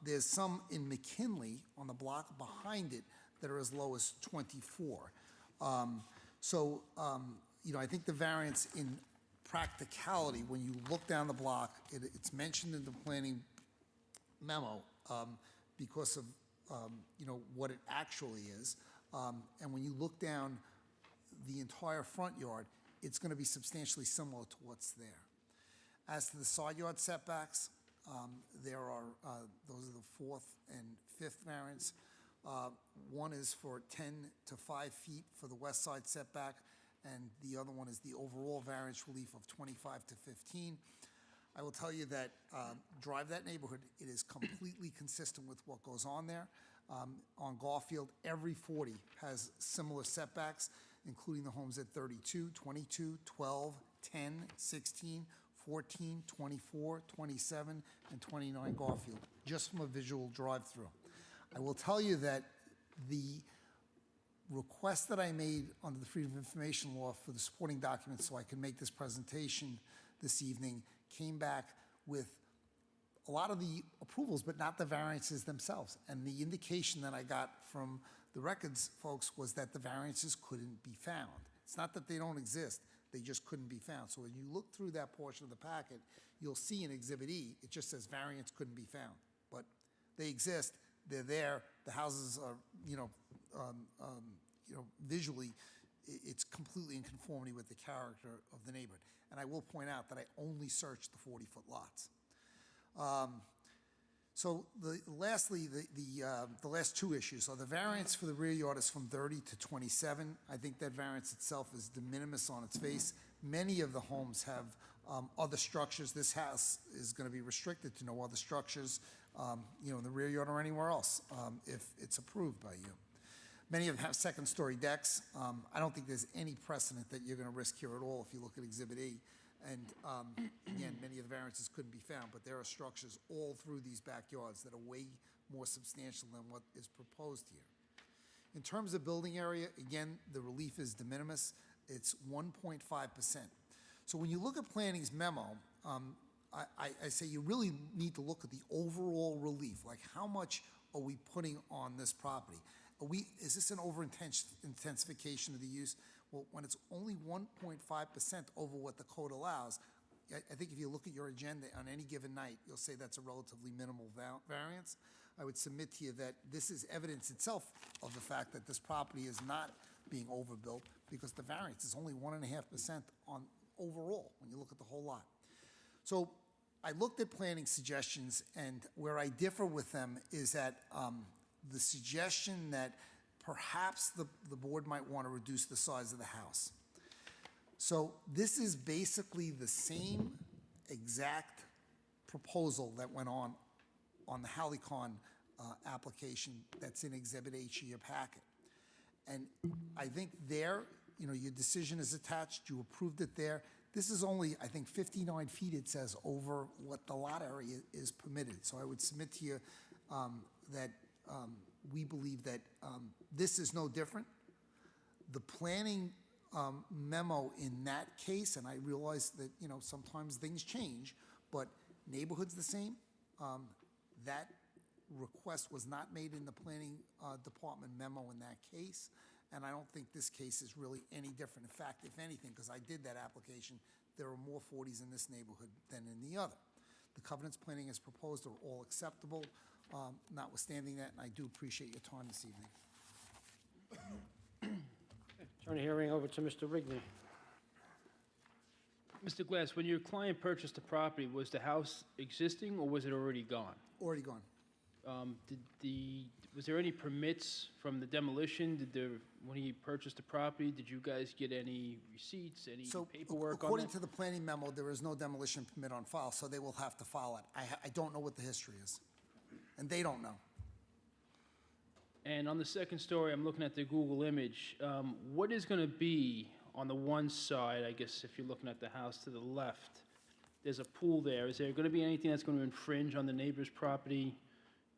There's some in McKinley on the block behind it that are as low as 24. You know, I think the variance in practicality, when you look down the block, it's mentioned in the planning memo because of, you know, what it actually is. And when you look down the entire front yard, it's going to be substantially similar to what's there. As to the side yard setbacks, there are, those are the fourth and fifth variance. One is for 10 to 5 feet for the west side setback, and the other one is the overall variance relief of 25 to 15. I will tell you that drive that neighborhood, it is completely consistent with what goes on there. On Garfield, every 40 has similar setbacks, including the homes at 32, 22, 12, 10, 16, 14, 24, 27, and 29 Garfield, just from a visual drive-through. I will tell you that the request that I made under the Freedom of Information Law for the supporting documents so I can make this presentation this evening came back with a lot of the approvals, but not the variances themselves. And the indication that I got from the records folks was that the variances couldn't be found. It's not that they don't exist, they just couldn't be found. So when you look through that portion of the packet, you'll see in Exhibit E, it just says variance couldn't be found. But they exist, they're there, the houses are, visually, it's completely in conformity with the character of the neighborhood. And I will point out that I only searched the 40-foot lots. Lastly, the last two issues. So the variance for the rear yard is from 30 to 27. I think that variance itself is de minimis on its face. Many of the homes have other structures. This house is going to be restricted to no other structures, in the rear yard or anywhere else, if it's approved by you. Many of them have second-story decks. I don't think there's any precedent that you're going to risk here at all if you look at Exhibit E. And again, many of the variances couldn't be found, but there are structures all through these backyards that are way more substantial than what is proposed here. In terms of building area, again, the relief is de minimis. It's 1.5%. So when you look at planning's memo, I say you really need to look at the overall relief, like how much are we putting on this property? Is this an over-intensification of the use? Well, when it's only 1.5% over what the code allows, I think if you look at your agenda on any given night, you'll say that's a relatively minimal variance. I would submit to you that this is evidence itself of the fact that this property is not being overbuilt because the variance is only 1.5% on overall when you look at the whole lot. So I looked at planning suggestions, and where I differ with them is that the suggestion that perhaps the board might want to reduce the size of the house. So this is basically the same exact proposal that went on the Halicon application that's in Exhibit H of your packet. And I think there, your decision is attached, you approved it there. This is only, I think, 59 feet, it says, over what the lot area is permitted. So I would submit to you that we believe that this is no different. The planning memo in that case, and I realize that, sometimes things change, but neighborhood's the same. That request was not made in the planning department memo in that case, and I don't think this case is really any different. In fact, if anything, because I did that application, there are more 40s in this neighborhood than in the other. The covenants planning as proposed are all acceptable, notwithstanding that, and I do appreciate your time this evening. Turn the hearing over to Mr. Rigney. Mr. Glass, when your client purchased the property, was the house existing or was it already gone? Already gone. Was there any permits from the demolition? When he purchased the property, did you guys get any receipts, any paperwork on that? According to the planning memo, there is no demolition permit on file, so they will have to file it. I don't know what the history is, and they don't know. And on the second story, I'm looking at the Google image. What is going to be on the one side, I guess, if you're looking at the house to the left? There's a pool there. Is there going to be anything that's going to infringe on the neighbor's property?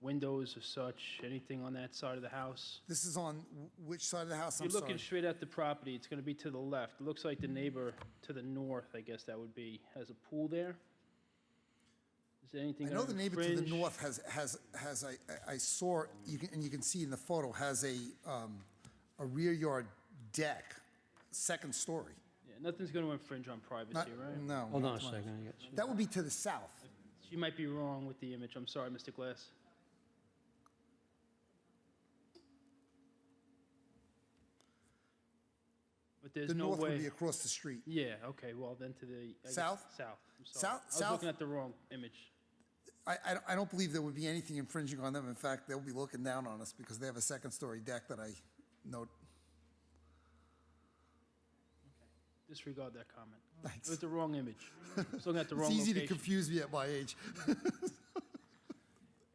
Windows or such, anything on that side of the house? This is on which side of the house? I'm You're looking sorry. straight at the property. It's going to be to the left. It looks like the neighbor to the north, I guess that would be, has a pool there. Is there anything I know gonna the neighbor to the infringe? north has I saw, and you can see in the photo, has a rear yard deck, second story. Yeah, nothing's going to infringe on privacy, right? No. Hold on not a to my- second. That would be to the south. She might be wrong with the image. I'm sorry, Mr. Glass. But there's The no north way. would be across the street. Yeah, okay, well, then to the... I guess South? South, I'm sorry. I was South? looking at the wrong image. I don't believe there would be anything infringing on them. In fact, they'll be looking down on us because they have a second-story deck that I note. Disregard that comment. Thanks. It was the wrong image. I was looking at the wrong It's easy to location. confuse me at my age.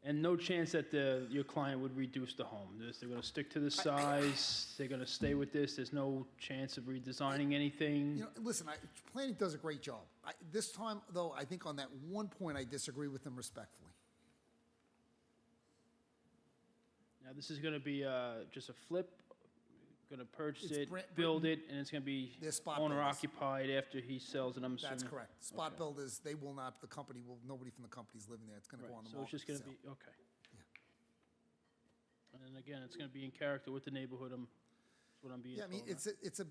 And no chance that your client would reduce the home? They're going to stick to the size, they're going to stay with this, there's no chance of redesigning anything? You know, listen, planning does a great job. This time, though, I think on that one point, I disagree with them respectfully. Now, this is going to be just a flip, going to purchase It's it, brand- build it, and it's going to be They're spot owner builders. occupied after he sells it, I'm assuming? That's correct. Spot builders, they will not, the company will, nobody from the company's living there. It's going to Right, go on the so it's market just to going to sell. be, okay. And then again, it's going to be in character with the neighborhood, that's what I'm being Yeah, I told. mean, it's a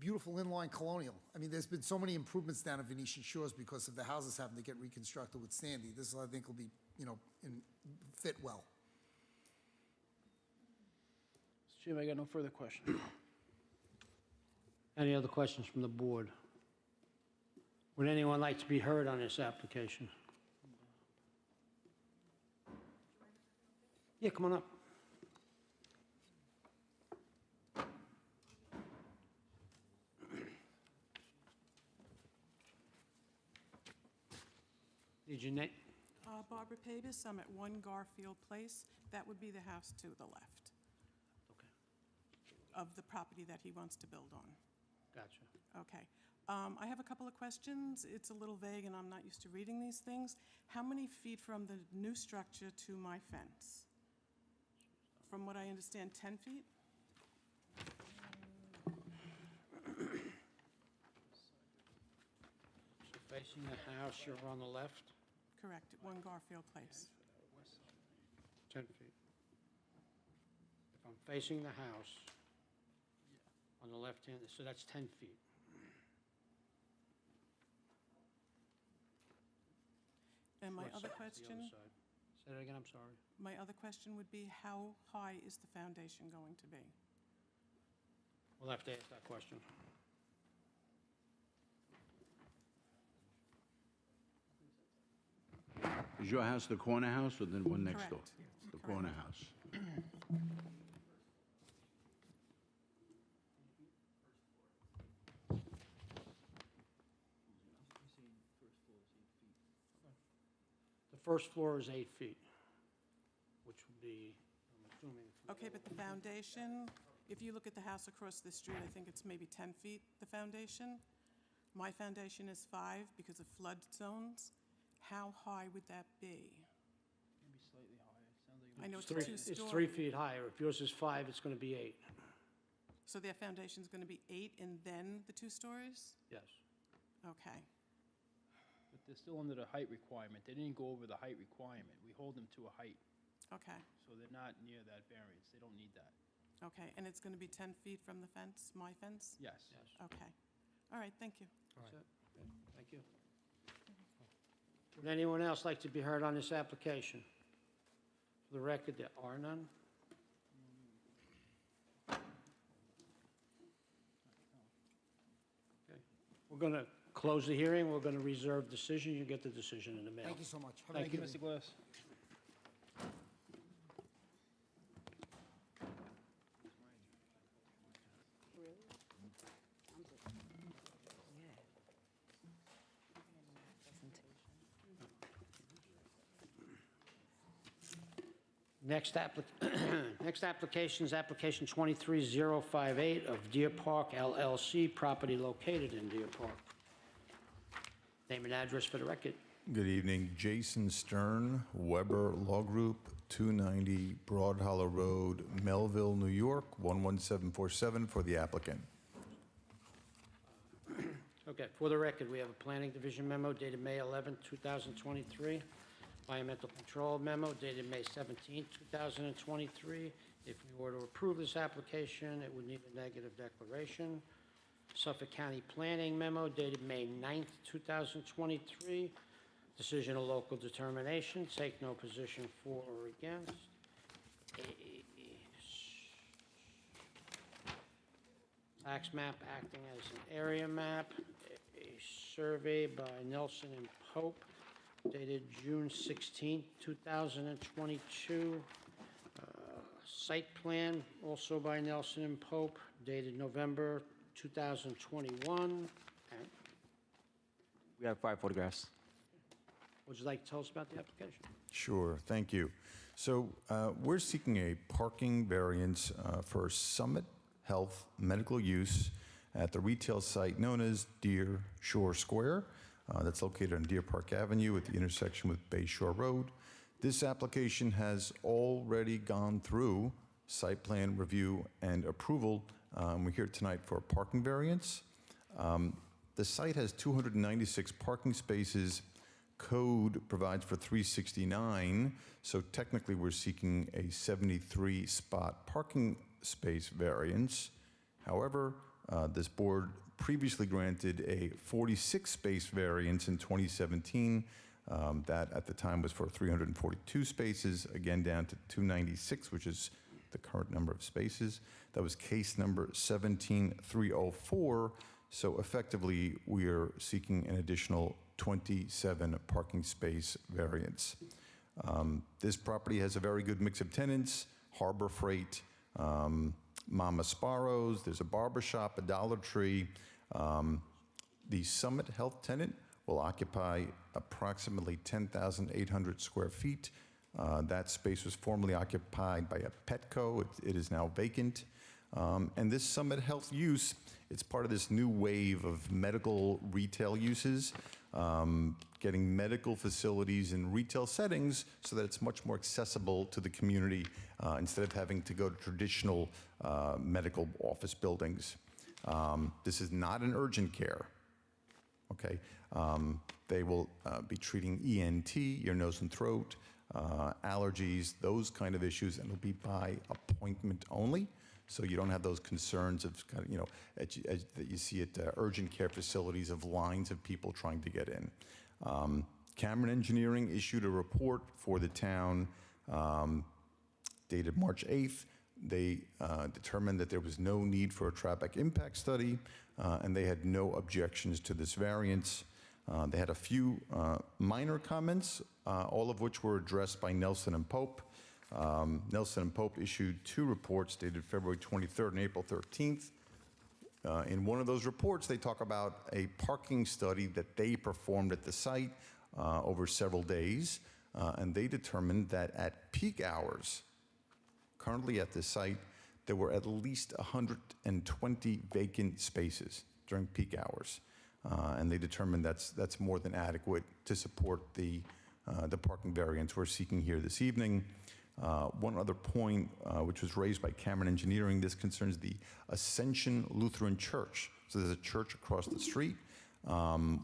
beautiful inline colonial. I mean, there's been so many improvements down at Venetian Shores because of the houses having to get reconstructed with Sandy. This, I think, will be, you know, fit well. Mr. Chairman, I got no further questions. Any other questions from the board? Would anyone like to be heard on this application? Yeah, come on up. Need your name? Barbara Pabus, I'm at 1 Garfield Place. That would be the house to the left Okay, of the property that he wants to build on. gotcha. Okay. I have a couple of questions. It's a little vague, and I'm not used to reading these things. How many feet from the new structure to my fence? From what I understand, 10 feet? So facing the house, you're on the left, Correct, at 1 Garfield Place. 10 feet. If I'm facing the house, on the left hand, so that's 10 feet. And my What other side? The question, side. Say that again, I'm sorry. my other question would be, how high is the foundation going to be? We'll have to ask that question. Is your house the corner house or the one next door? Correct. The corner house. The first floor is 8 feet, which would be, I'm assuming. Okay, but the foundation, if you look at the house across the street, I think it's maybe 10 feet, the foundation. My foundation is 5 because of flood zones. How high would that be? Maybe slightly higher, sounds like. I know it's Three- a two-story. It's 3 feet higher. If yours is 5, it's going to be 8. So their foundation's going to be 8 and then the 2 stories? Yes. Okay, But they're still under the height requirement. They didn't go over the height requirement. We hold them to a height, okay, so they're not near that variance. They don't need that. okay. And it's going to be 10 feet from the fence, my fence? Yes. Yes. Okay. All right, thank you. All right. Thank you. Would anyone else like to be heard on this application? For the record, there are none. Okay. We're going to close the hearing. We're going to reserve decision. You get the decision in the mail. Thank you so much. Have a Thank good you, evening. Mr. Glass? Next application is application 23058 of Deer Park LLC, property located in Deer Park. Name and address for the record. Good evening. Jason Stern, Weber Law Group, 290 Broad Hollow Road, Melville, New York, 11747 for the applicant. Okay, for the record, we have a Planning Division memo dated May 11, 2023, Environmental Control memo dated May 17, 2023. If we were to approve this application, it would need a negative declaration. Suffolk County Planning memo dated May 9, 2023, decision of local determination, take no position for or against. Tax map acting as an area map, a survey by Nelson and Pope dated June 16, 2022. Site plan also by Nelson and Pope dated November 2021. And We have 5 photographs. Would you like to tell us about the application? Sure, thank you. So we're seeking a parking variance for Summit Health medical use at the retail site known as Deer Shore Square. That's located on Deer Park Avenue at the intersection with Bay Shore Road. This application has already gone through site plan review and approval. We're here tonight for a parking variance. The site has 296 parking spaces. Code provides for 369, so technically we're seeking a 73-spot parking space variance. However, this board previously granted a 46-space variance in 2017. That at the time was for 342 spaces, again down to 296, which is the current number of spaces. That was case number 17304. So effectively, we are seeking an additional 27 parking space variance. This property has a very good mix of tenants: Harbor Freight, Mama Sparrows, there's a barber shop, a Dollar Tree. The Summit Health tenant will occupy approximately 10,800 square feet. That space was formerly occupied by a Petco. It is now vacant. And this Summit Health use, it's part of this new wave of medical retail uses, getting medical facilities in retail settings so that it's much more accessible to the community instead of having to go to traditional medical office buildings. This is not an urgent care, okay? They will be treating ENT, ear, nose, and throat, allergies, those kind of issues, and it'll be by appointment only. So you don't have those concerns of, kind of, you know, that you see at urgent care facilities of lines of people trying to get in. Cameron Engineering issued a report for the town dated March 8th. They determined that there was no need for a traffic impact study, and they had no objections to this variance. They had a few minor comments, all of which were addressed by Nelson and Pope. Nelson and Pope issued 2 reports dated February 23rd and April 13th. In one of those reports, they talk about a parking study that they performed at the site over several days, and they determined that at peak hours, currently at the site, there were at least 120 vacant spaces during peak hours. And they determined that's more than adequate to support the parking variance we're seeking here this evening. One other point, which was raised by Cameron Engineering, this concerns the Ascension Lutheran Church. So there's a church across the street.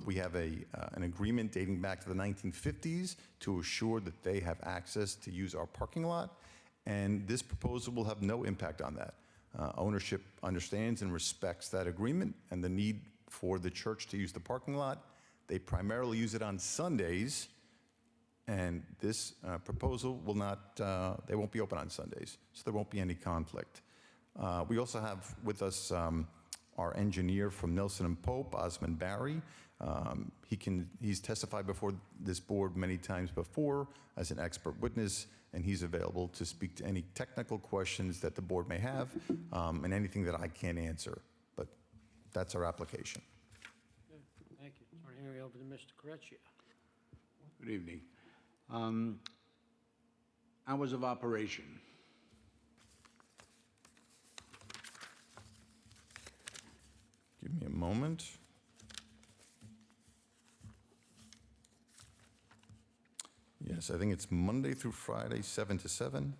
We have an agreement dating back to the 1950s to assure that they have access to use our parking lot, and this proposal will have no impact on that. Ownership understands and respects that agreement and the need for the church to use the parking lot. They primarily use it on Sundays, and this proposal will not, they won't be open on Sundays, so there won't be any conflict. We also have with us our engineer from Nelson and Pope, Osmond Barry. He's testified before this board many times before as an expert witness, and he's available to speak to any technical questions that the board may have, and anything that I can't answer. But that's our application. Good. Thank you. Turn the hearing over to Mr. Correcchia. Good evening. Hours of operation. Give me a moment. Yes, I think it's Monday through Friday, 7 to 7,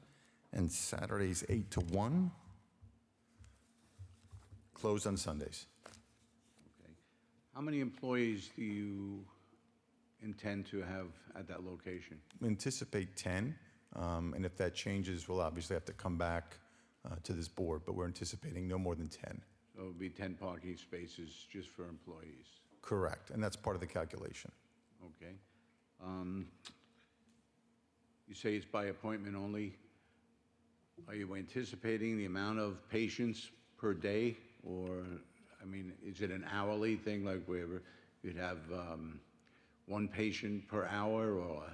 and Saturdays, 8 to 1. Closed on Sundays. Okay. How many employees do you intend to have at that location? We anticipate 10, and if that changes, we'll obviously have to come back to this board, but we're anticipating no more than 10. So it would be 10 parking spaces just for employees? Correct, and that's part of the calculation. Okay. You say it's by appointment only. Are you anticipating the amount of patients per day? Or, I mean, is it an hourly thing, like where you'd have 1 patient per hour, or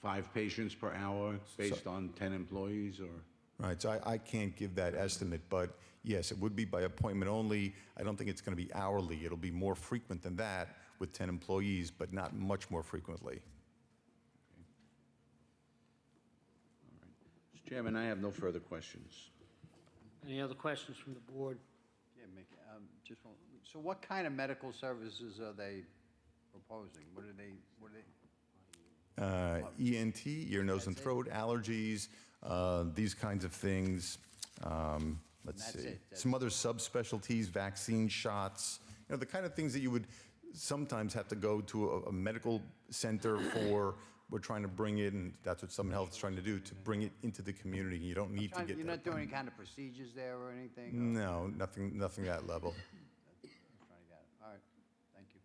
5 patients per hour based on 10 employees, or? Right, so I can't give that estimate, but yes, it would be by appointment only. I don't think it's going to be hourly. It'll be more frequent than that with 10 employees, but not much more frequently. Chairman, I have no further questions. Any other questions from the board? Yeah, Mick, so what kind of medical services are they proposing? What are they, ENT, ear, nose, and throat, allergies, these kinds of things. Let's That's see. it. Some other subspecialties, vaccine shots, the kind of things that you would sometimes have to go to a medical center for. We're trying to bring it, and that's what Summit Health is trying to do, to bring it into the community. You don't need to get You're that. not doing any kind of procedures there or anything? No, nothing that level. Trying to get it. All right, thank you.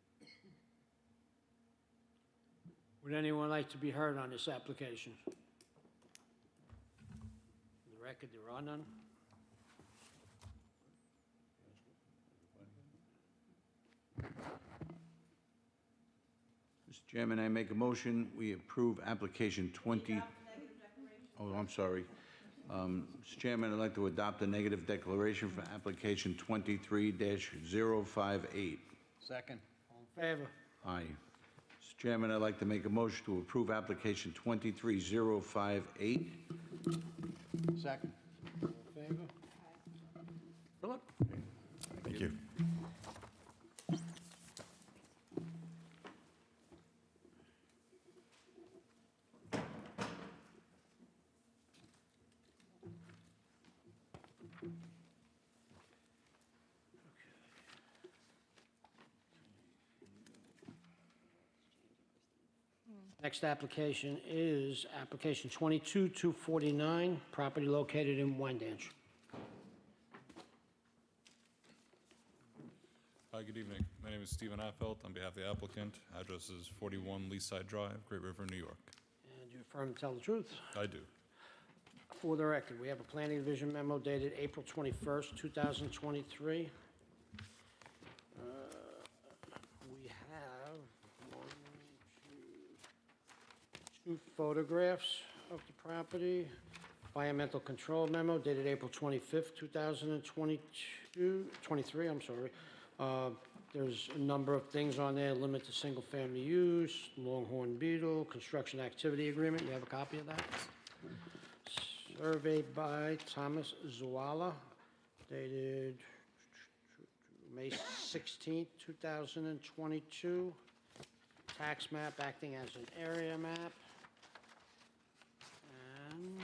Would anyone like to be heard on this application? For the record, there are none. Mr. Chairman, I make a motion, we approve application 20... Oh, I'm sorry. Mr. Chairman, I'd like to adopt a negative declaration for application 23-058. Second. All in favor? Aye. Mr. Chairman, I'd like to make a motion to approve application 23058. Second. All in favor? Philip? Thank you. Next application is application 22-249, property located in Wendange. Hi, good evening. My name is Stephen Affelt on behalf of the applicant. Address is 41 Leaside Drive, Great River, New York. And you affirm to tell the truth? I do. For the record, we have a planning division memo dated April 21st, 2023. We have two photographs of the property. Environmental control memo dated April 25th, 2023, I'm sorry. There's a number of things on there, limit to single-family use, longhorn beetle, construction activity agreement. You have a copy of that? Survey by Thomas Zuala, dated May 16th, 2022. Tax map acting as an area map. And I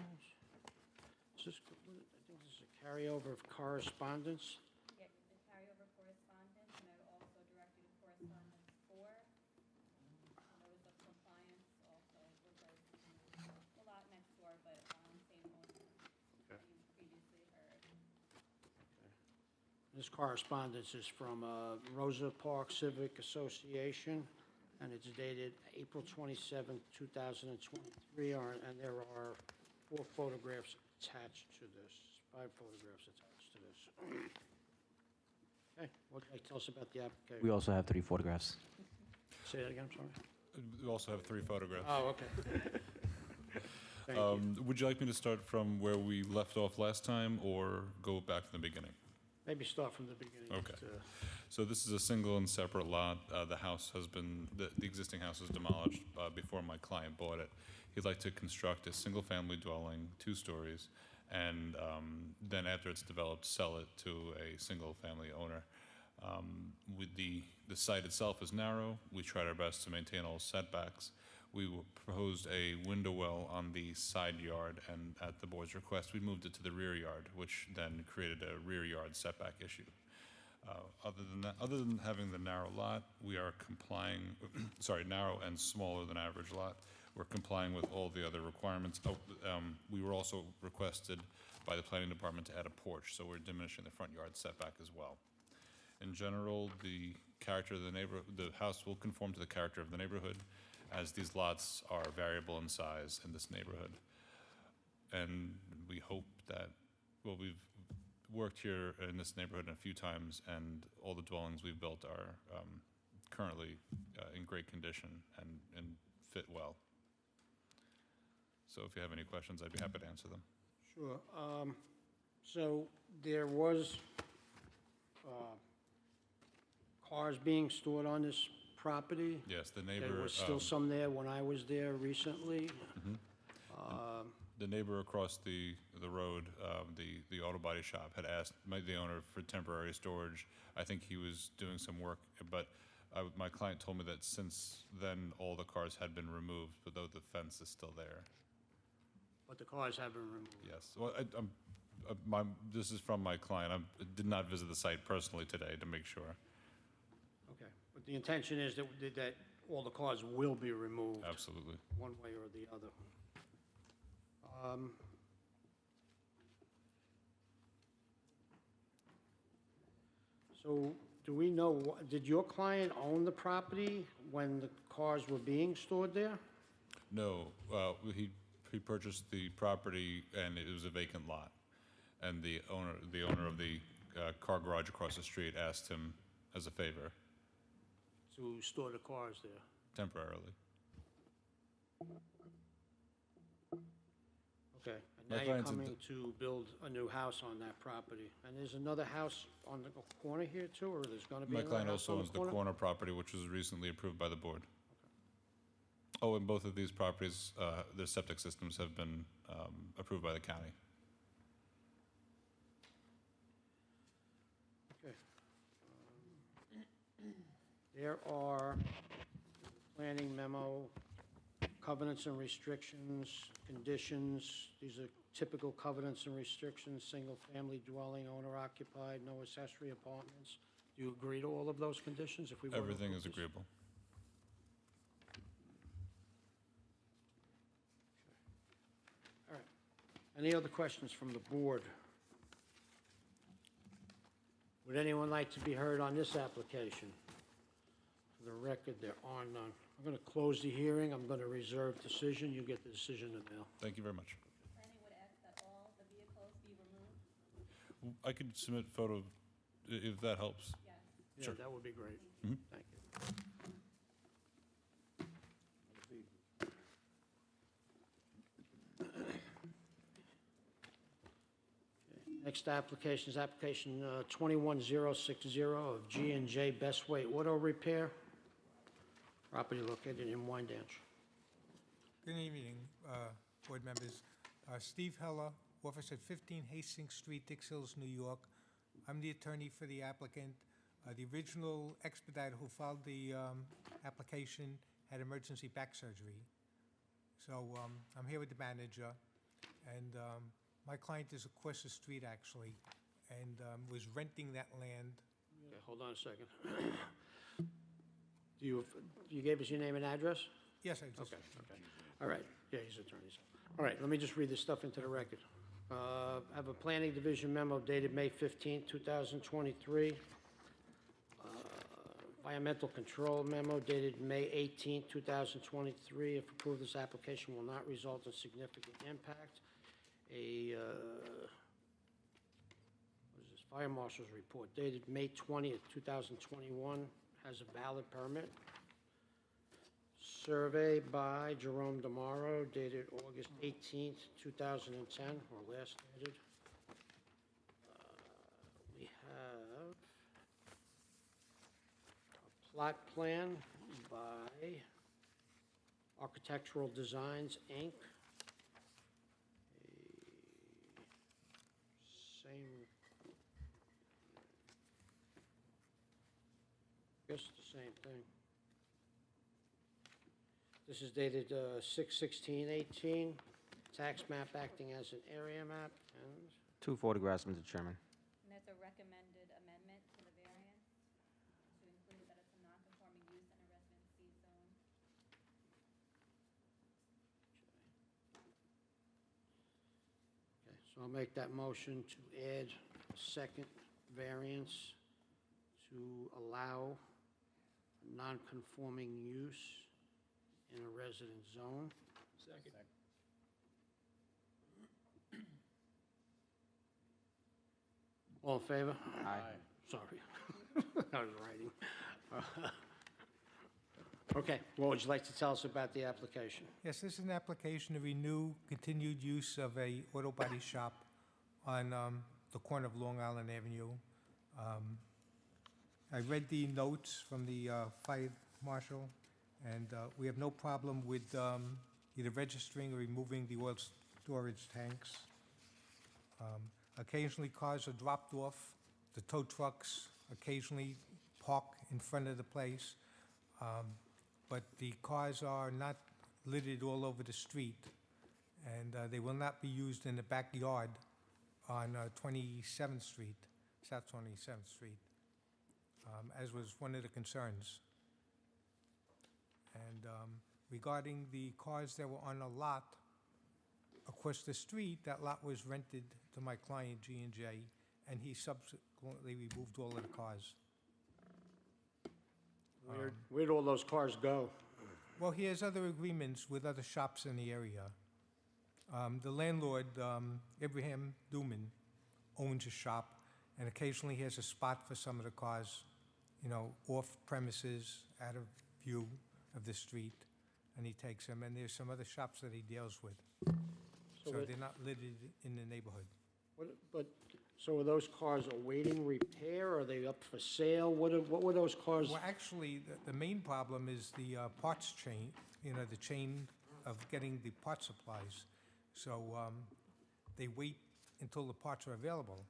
think this is a carryover of correspondence. Yeah, the carryover correspondence, and I also direct you to correspondence 4. Notice of compliance also, which is a lot next door, but same owner that you previously heard. This correspondence is from Rosa Park Civic Association, and it's dated April 27th, 2023, and there are 4 photographs attached to this, 5 photographs attached to this. Okay, what would you like to tell us about the application? We also have 3 photographs. Say that again, I'm sorry. We also have 3 photographs. Oh, okay. Thank you. Would you like me to start from where we left off last time or go back to the beginning? Maybe start from the beginning. Okay. So this is a single and separate lot. The house has been, the existing house was demolished before my client bought it. He'd like to construct a single-family dwelling, 2 stories, and then after it's developed, sell it to a single-family owner. With the site itself is narrow. We tried our best to maintain all setbacks. We proposed a window well on the side yard, and at the board's request, we moved it to the rear yard, which then created a rear yard setback issue. Other than having the narrow lot, we are complying, narrow and smaller than average lot. We're complying with all the other requirements. We were also requested by the planning department to add a porch, so we're diminishing the front yard setback as well. In general, the character of the house will conform to the character of the neighborhood, as these lots are variable in size in this neighborhood. And we hope that, well, we've worked here in this neighborhood a few times, and all the dwellings we've built are currently in great condition and fit well. So if you have any questions, I'd be happy to answer them. Sure. So there was cars being stored on this property? Yes, the neighbor. There was still some there when I was there recently. The neighbor across the road, the auto body shop, had asked the owner for temporary storage. I think he was doing some work, but my client told me that since then, all the cars had been removed, but though the fence is still there. But the cars have been removed. Yes. Well, this is from my client. I did not visit the site personally today to make sure. Okay, but the intention is that all the cars will be removed, Absolutely. one way or the other. So, do we know, did your client own the property when the cars were being stored there? No, he purchased the property and it was a vacant lot. And the owner of the car garage across the street asked him as a favor, To store the cars there? temporarily. Okay, and My now you're client's a coming to build a new house on that property. And there's another house on the corner here too, or there's gonna be My another client house also on owns the corner property, which was recently approved by the board. Oh, and both of these properties, their septic systems have been approved by the county. Okay. There are planning memo, covenants and restrictions, conditions. These are typical covenants and restrictions, single-family dwelling, owner-occupied, no accessory apartments. Do you agree to all of those conditions if we were to Everything approve is this? agreeable. All right. Any other questions from the board? Would anyone like to be heard on this application? For the record, there are none. I'm going to close the hearing. I'm going to reserve decision. You get the decision in the mail. Thank you very much. Planning would ask that all the vehicles be removed. I could submit photo, if that helps. Yeah, Sure. that would be great. Mhm. Thank you. Next application is application 21060 of G&J Bestway Auto Repair. Property located in Wyandanch. Good evening, board members. Steve Heller, office at 15 Hastings Street, Dix Hills, New York. I'm the attorney for the applicant. The original expediter who filed the application had emergency back surgery. So I'm here with the manager, and my client is across the street, actually, and was renting that land. Okay, hold on a second. You gave us your name and address? Yes, I just... Okay. All right, yeah, he's attorney. So. All right, let me just read this stuff into the record. I have a planning division memo dated May 15, 2023. Environmental control memo dated May 18, 2023. If approved, this application will not result in significant impact. What is this? Fire marshal's report dated May 20th, 2021 has a valid permit. Survey by Jerome Demaro dated August 18th, 2010, or last dated. We have a plot plan by Architectural Designs, Inc. Guess the same thing. This is dated 6/16/18. Tax map acting as an area map, and 2 photographs, Mr. Chairman. And there's a recommended amendment to the variance to include that it's a non-conforming use in a residence C zone. okay, so I'll make that motion to add a second variance to allow non-conforming use in a residence zone. Second. All in favor? Aye. Sorry. I was writing. Okay, what would you like to tell us about the application? Yes, this is an application to renew continued use of a auto body shop on the corner of Long Island Avenue. I read the notes from the fire marshal, and we have no problem with either registering or removing the storage tanks. Occasionally, cars are dropped off. The tow trucks occasionally park in front of the place, but the cars are not littered all over the street, and they will not be used in the backyard on 27th Street, South 27th Street, as was one of the concerns. And regarding the cars that were on a lot across the street, that lot was rented to my client, G&J, and he subsequently removed all of the cars. Where'd all those cars go? Well, he has other agreements with other shops in the area. The landlord, Abraham Duman, owns a shop, and occasionally he has a spot for some of the cars, off premises, out of view of the street, and he takes them. And there's some other shops that he deals with. So they're not littered in the neighborhood. So are those cars awaiting repair? Are they up for sale? What were those cars? Well, actually, the main problem is the parts chain, the chain of getting the part supplies. So they wait until the parts are available,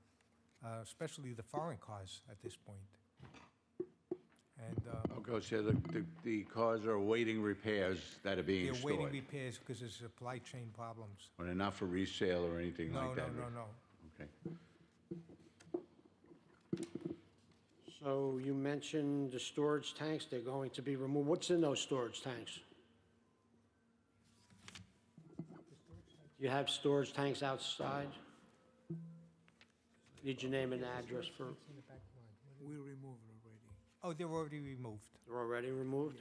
especially the foreign cars at this point. And Okay, so the cars are awaiting repairs that are being they're stored? waiting repairs because of supply chain problems. Or they're not for resale or anything like that? No. Okay. So you mentioned the storage tanks, they're going to be removed. What's in those storage tanks? You have storage tanks outside? Need your name and address for, We removed already. Oh, they're already removed. they're already removed?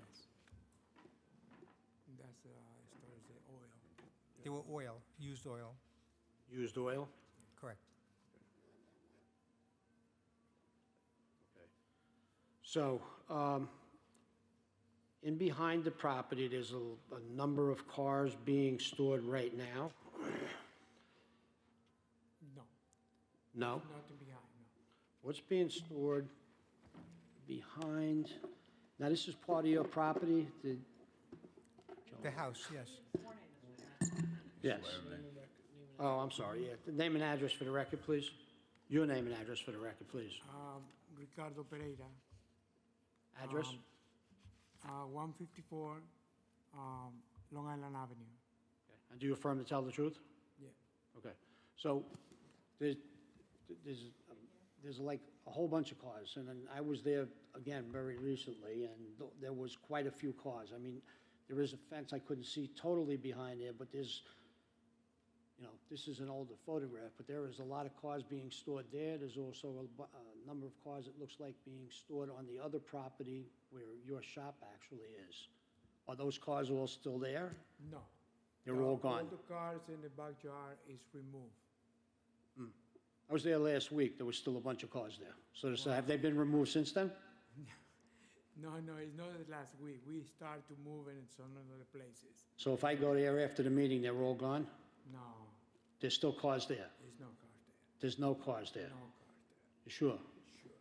That's storage the oil. They were oil, used oil. Used oil? Correct. So, in behind the property, there's a number of cars being stored right now? No, No? nothing behind, no. What's being stored behind? Now, this is part of your property? The house, yes. Yes. Oh, I'm sorry, yeah. The name and address for the record, please. Your name and address for the record, please. Ricardo Pereira. Address? 154 Long Island Avenue. And do you affirm to tell the truth? Yeah. Okay. So there's like a whole bunch of cars, and then I was there again very recently, and there was quite a few cars. I mean, there is a fence I couldn't see totally behind there, but there's, this is an older photograph, but there is a lot of cars being stored there. There's also a number of cars it looks like being stored on the other property where your shop actually is. Are those cars all still there? No. They're all gone? All the cars in the backyard is removed. I was there last week. There was still a bunch of cars there. So have they been removed since then? No, it's not the last week. We start to move in some other places. So if I go there after the meeting, they're all gone? No, There's still cars there? there's no cars there. There's no cars there? No cars there. You sure? Sure.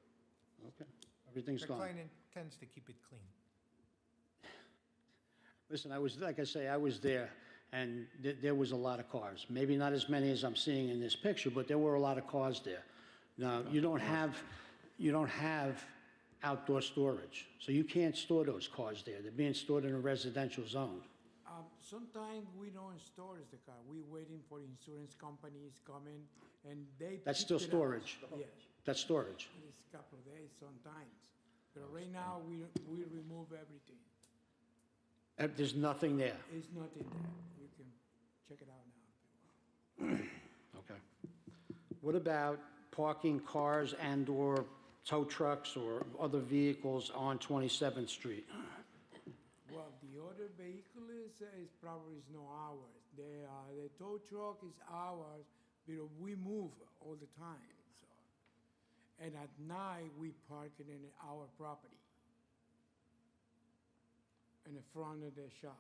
Okay. Everything's The gone. client intends to keep it clean. Listen, like I say, I was there, and there was a lot of cars. Maybe not as many as I'm seeing in this picture, but there were a lot of cars there. Now, you don't have outdoor storage, so you can't store those cars there. They're being stored in a residential zone. Sometimes we don't store the car. We're waiting for insurance companies coming, and they. That's pick still it up. storage? Yes. That's storage? It's a couple of days sometimes. But right now, we remove everything. There's nothing there? It's nothing there. You can check it out now if you want. Okay. What about parking cars and/or tow trucks or other vehicles on 27th Street? Well, the other vehicle is probably no hours. The tow truck is ours, but we move all the time. So, and at night we park it in our property, in the front of the shop.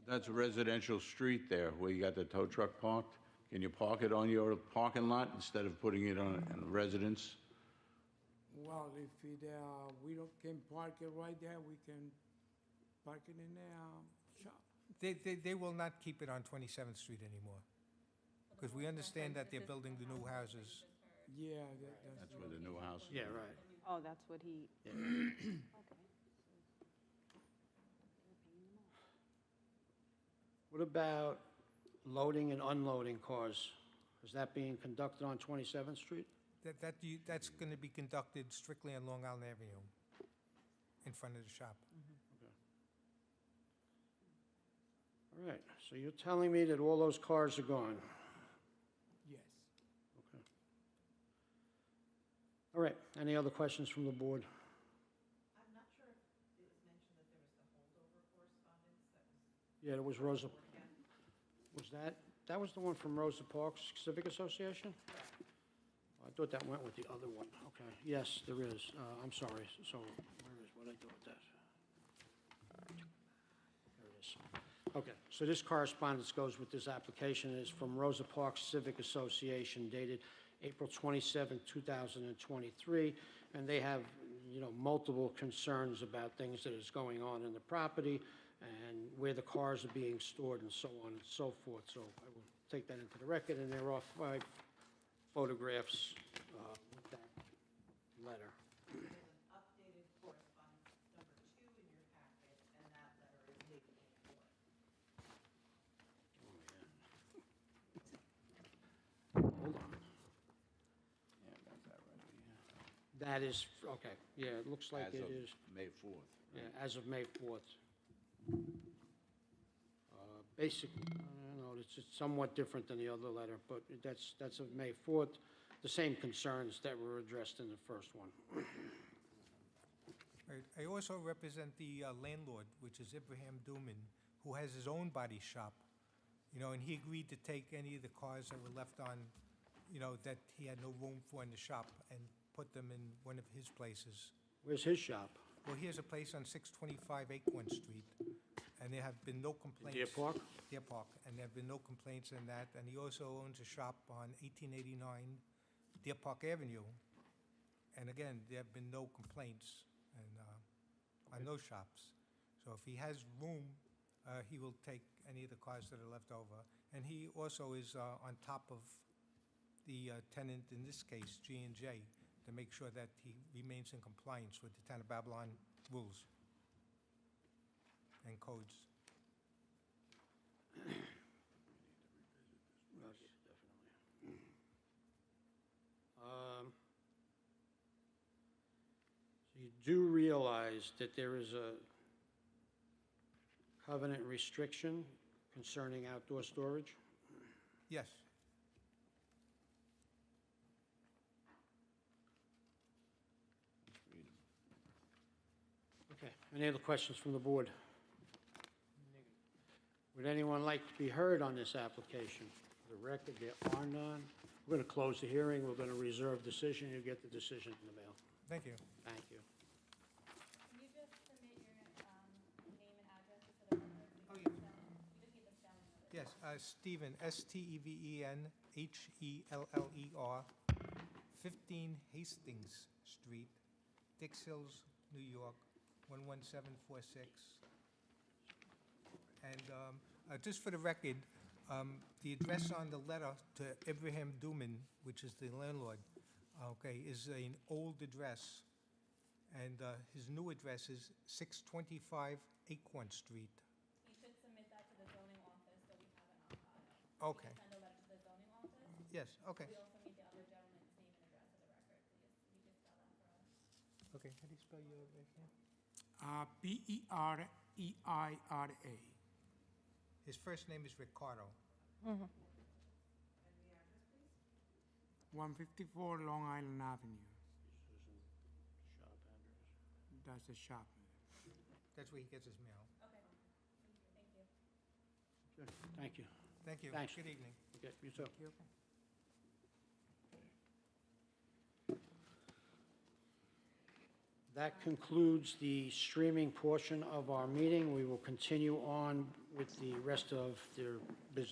That's a residential street there where you got the tow truck parked. Can you park it on your parking lot instead of putting it on in a residence? Well, if we can park it right there, we can park it in the shop. They will not keep it on 27th Street anymore. Because we understand that they're building the new houses. Yeah, That's where the new house is. Yeah, right. Oh, that's what he, What about loading and unloading cars? Is that being conducted on 27th Street? That's going to be conducted strictly on Long Island Avenue, in front of the shop. All right, so you're telling me that all those cars are gone? yes. Okay. All right, any other questions from the board? I'm not sure if it was mentioned that there was the holdover correspondence that was. Yeah, it was Rosa, was that was the one from Rosa Parks Civic Association? I thought that went with the other one. Okay, yes, there is. I'm sorry, so what did I do with that? There it is. Okay, so this correspondence goes with this application. It is from Rosa Parks Civic Association dated April 27, 2023, and they have, multiple concerns about things that is going on in the property and where the cars are being stored and so on and so forth. So I will take that into the record, and there are 5 photographs with that letter. There's an updated correspondence number 2 in your packet, and that letter is dated May 4th. Hold on. That is, okay, yeah, it looks like As it of is, May 4th. yeah, as of May 4th. Basically, I don't know, it's somewhat different than the other letter, but that's of May 4th, the same concerns that were addressed in the first one. I also represent the landlord, which is Ibrahim Duman, who has his own body shop, and he agreed to take any of the cars that were left on, that he had no room for in the shop, and put them in one of his places. Where's his shop? Well, he has a place on 625 Acorn Street, and there have been no complaints. Deer Park? Deer Park, and there have been no complaints in that, and he also owns a shop on 1889 Deer Park Avenue, and again, there have been no complaints on those shops. So if he has room, he will take any of the cars that are left over, and he also is on top of the tenant, in this case, G&J, to make sure that he remains in compliance with the Town of Babylon rules and codes. So you do realize that there is a covenant restriction concerning outdoor storage? Yes. Okay, any other questions from the board? Would anyone like to be heard on this application? For the record, there are none. We're going to close the hearing. We're going to reserve decision. You'll get the decision in the mail. Thank you. Thank you. Can you just submit your name and address for the record? Oh, yeah. You just need the spelling of it. Yes, Stephen, Stevenheller, 15 Hastings Street, Dix Hills, New York, 11746. And just for the record, the address on the letter to Ibrahim Duman, which is the landlord, is an old address. And his new address is 625 Acorn Street. You should submit that to the zoning office so we have it on file. Okay. Send a letter to the zoning office. Yes, okay. We also need the other gentleman's name and address of the record, please. Can you just spell that for us? Okay, how do you spell your last name? Pereira. His first name is Ricardo. 154 Long Island Avenue. That's the shop. That's where he gets his mail. Okay. Thank you. Good, thank you. Thank you. Thanks. Good evening. Okay, you too. That concludes the streaming portion of our meeting. We will continue on with the rest of their business.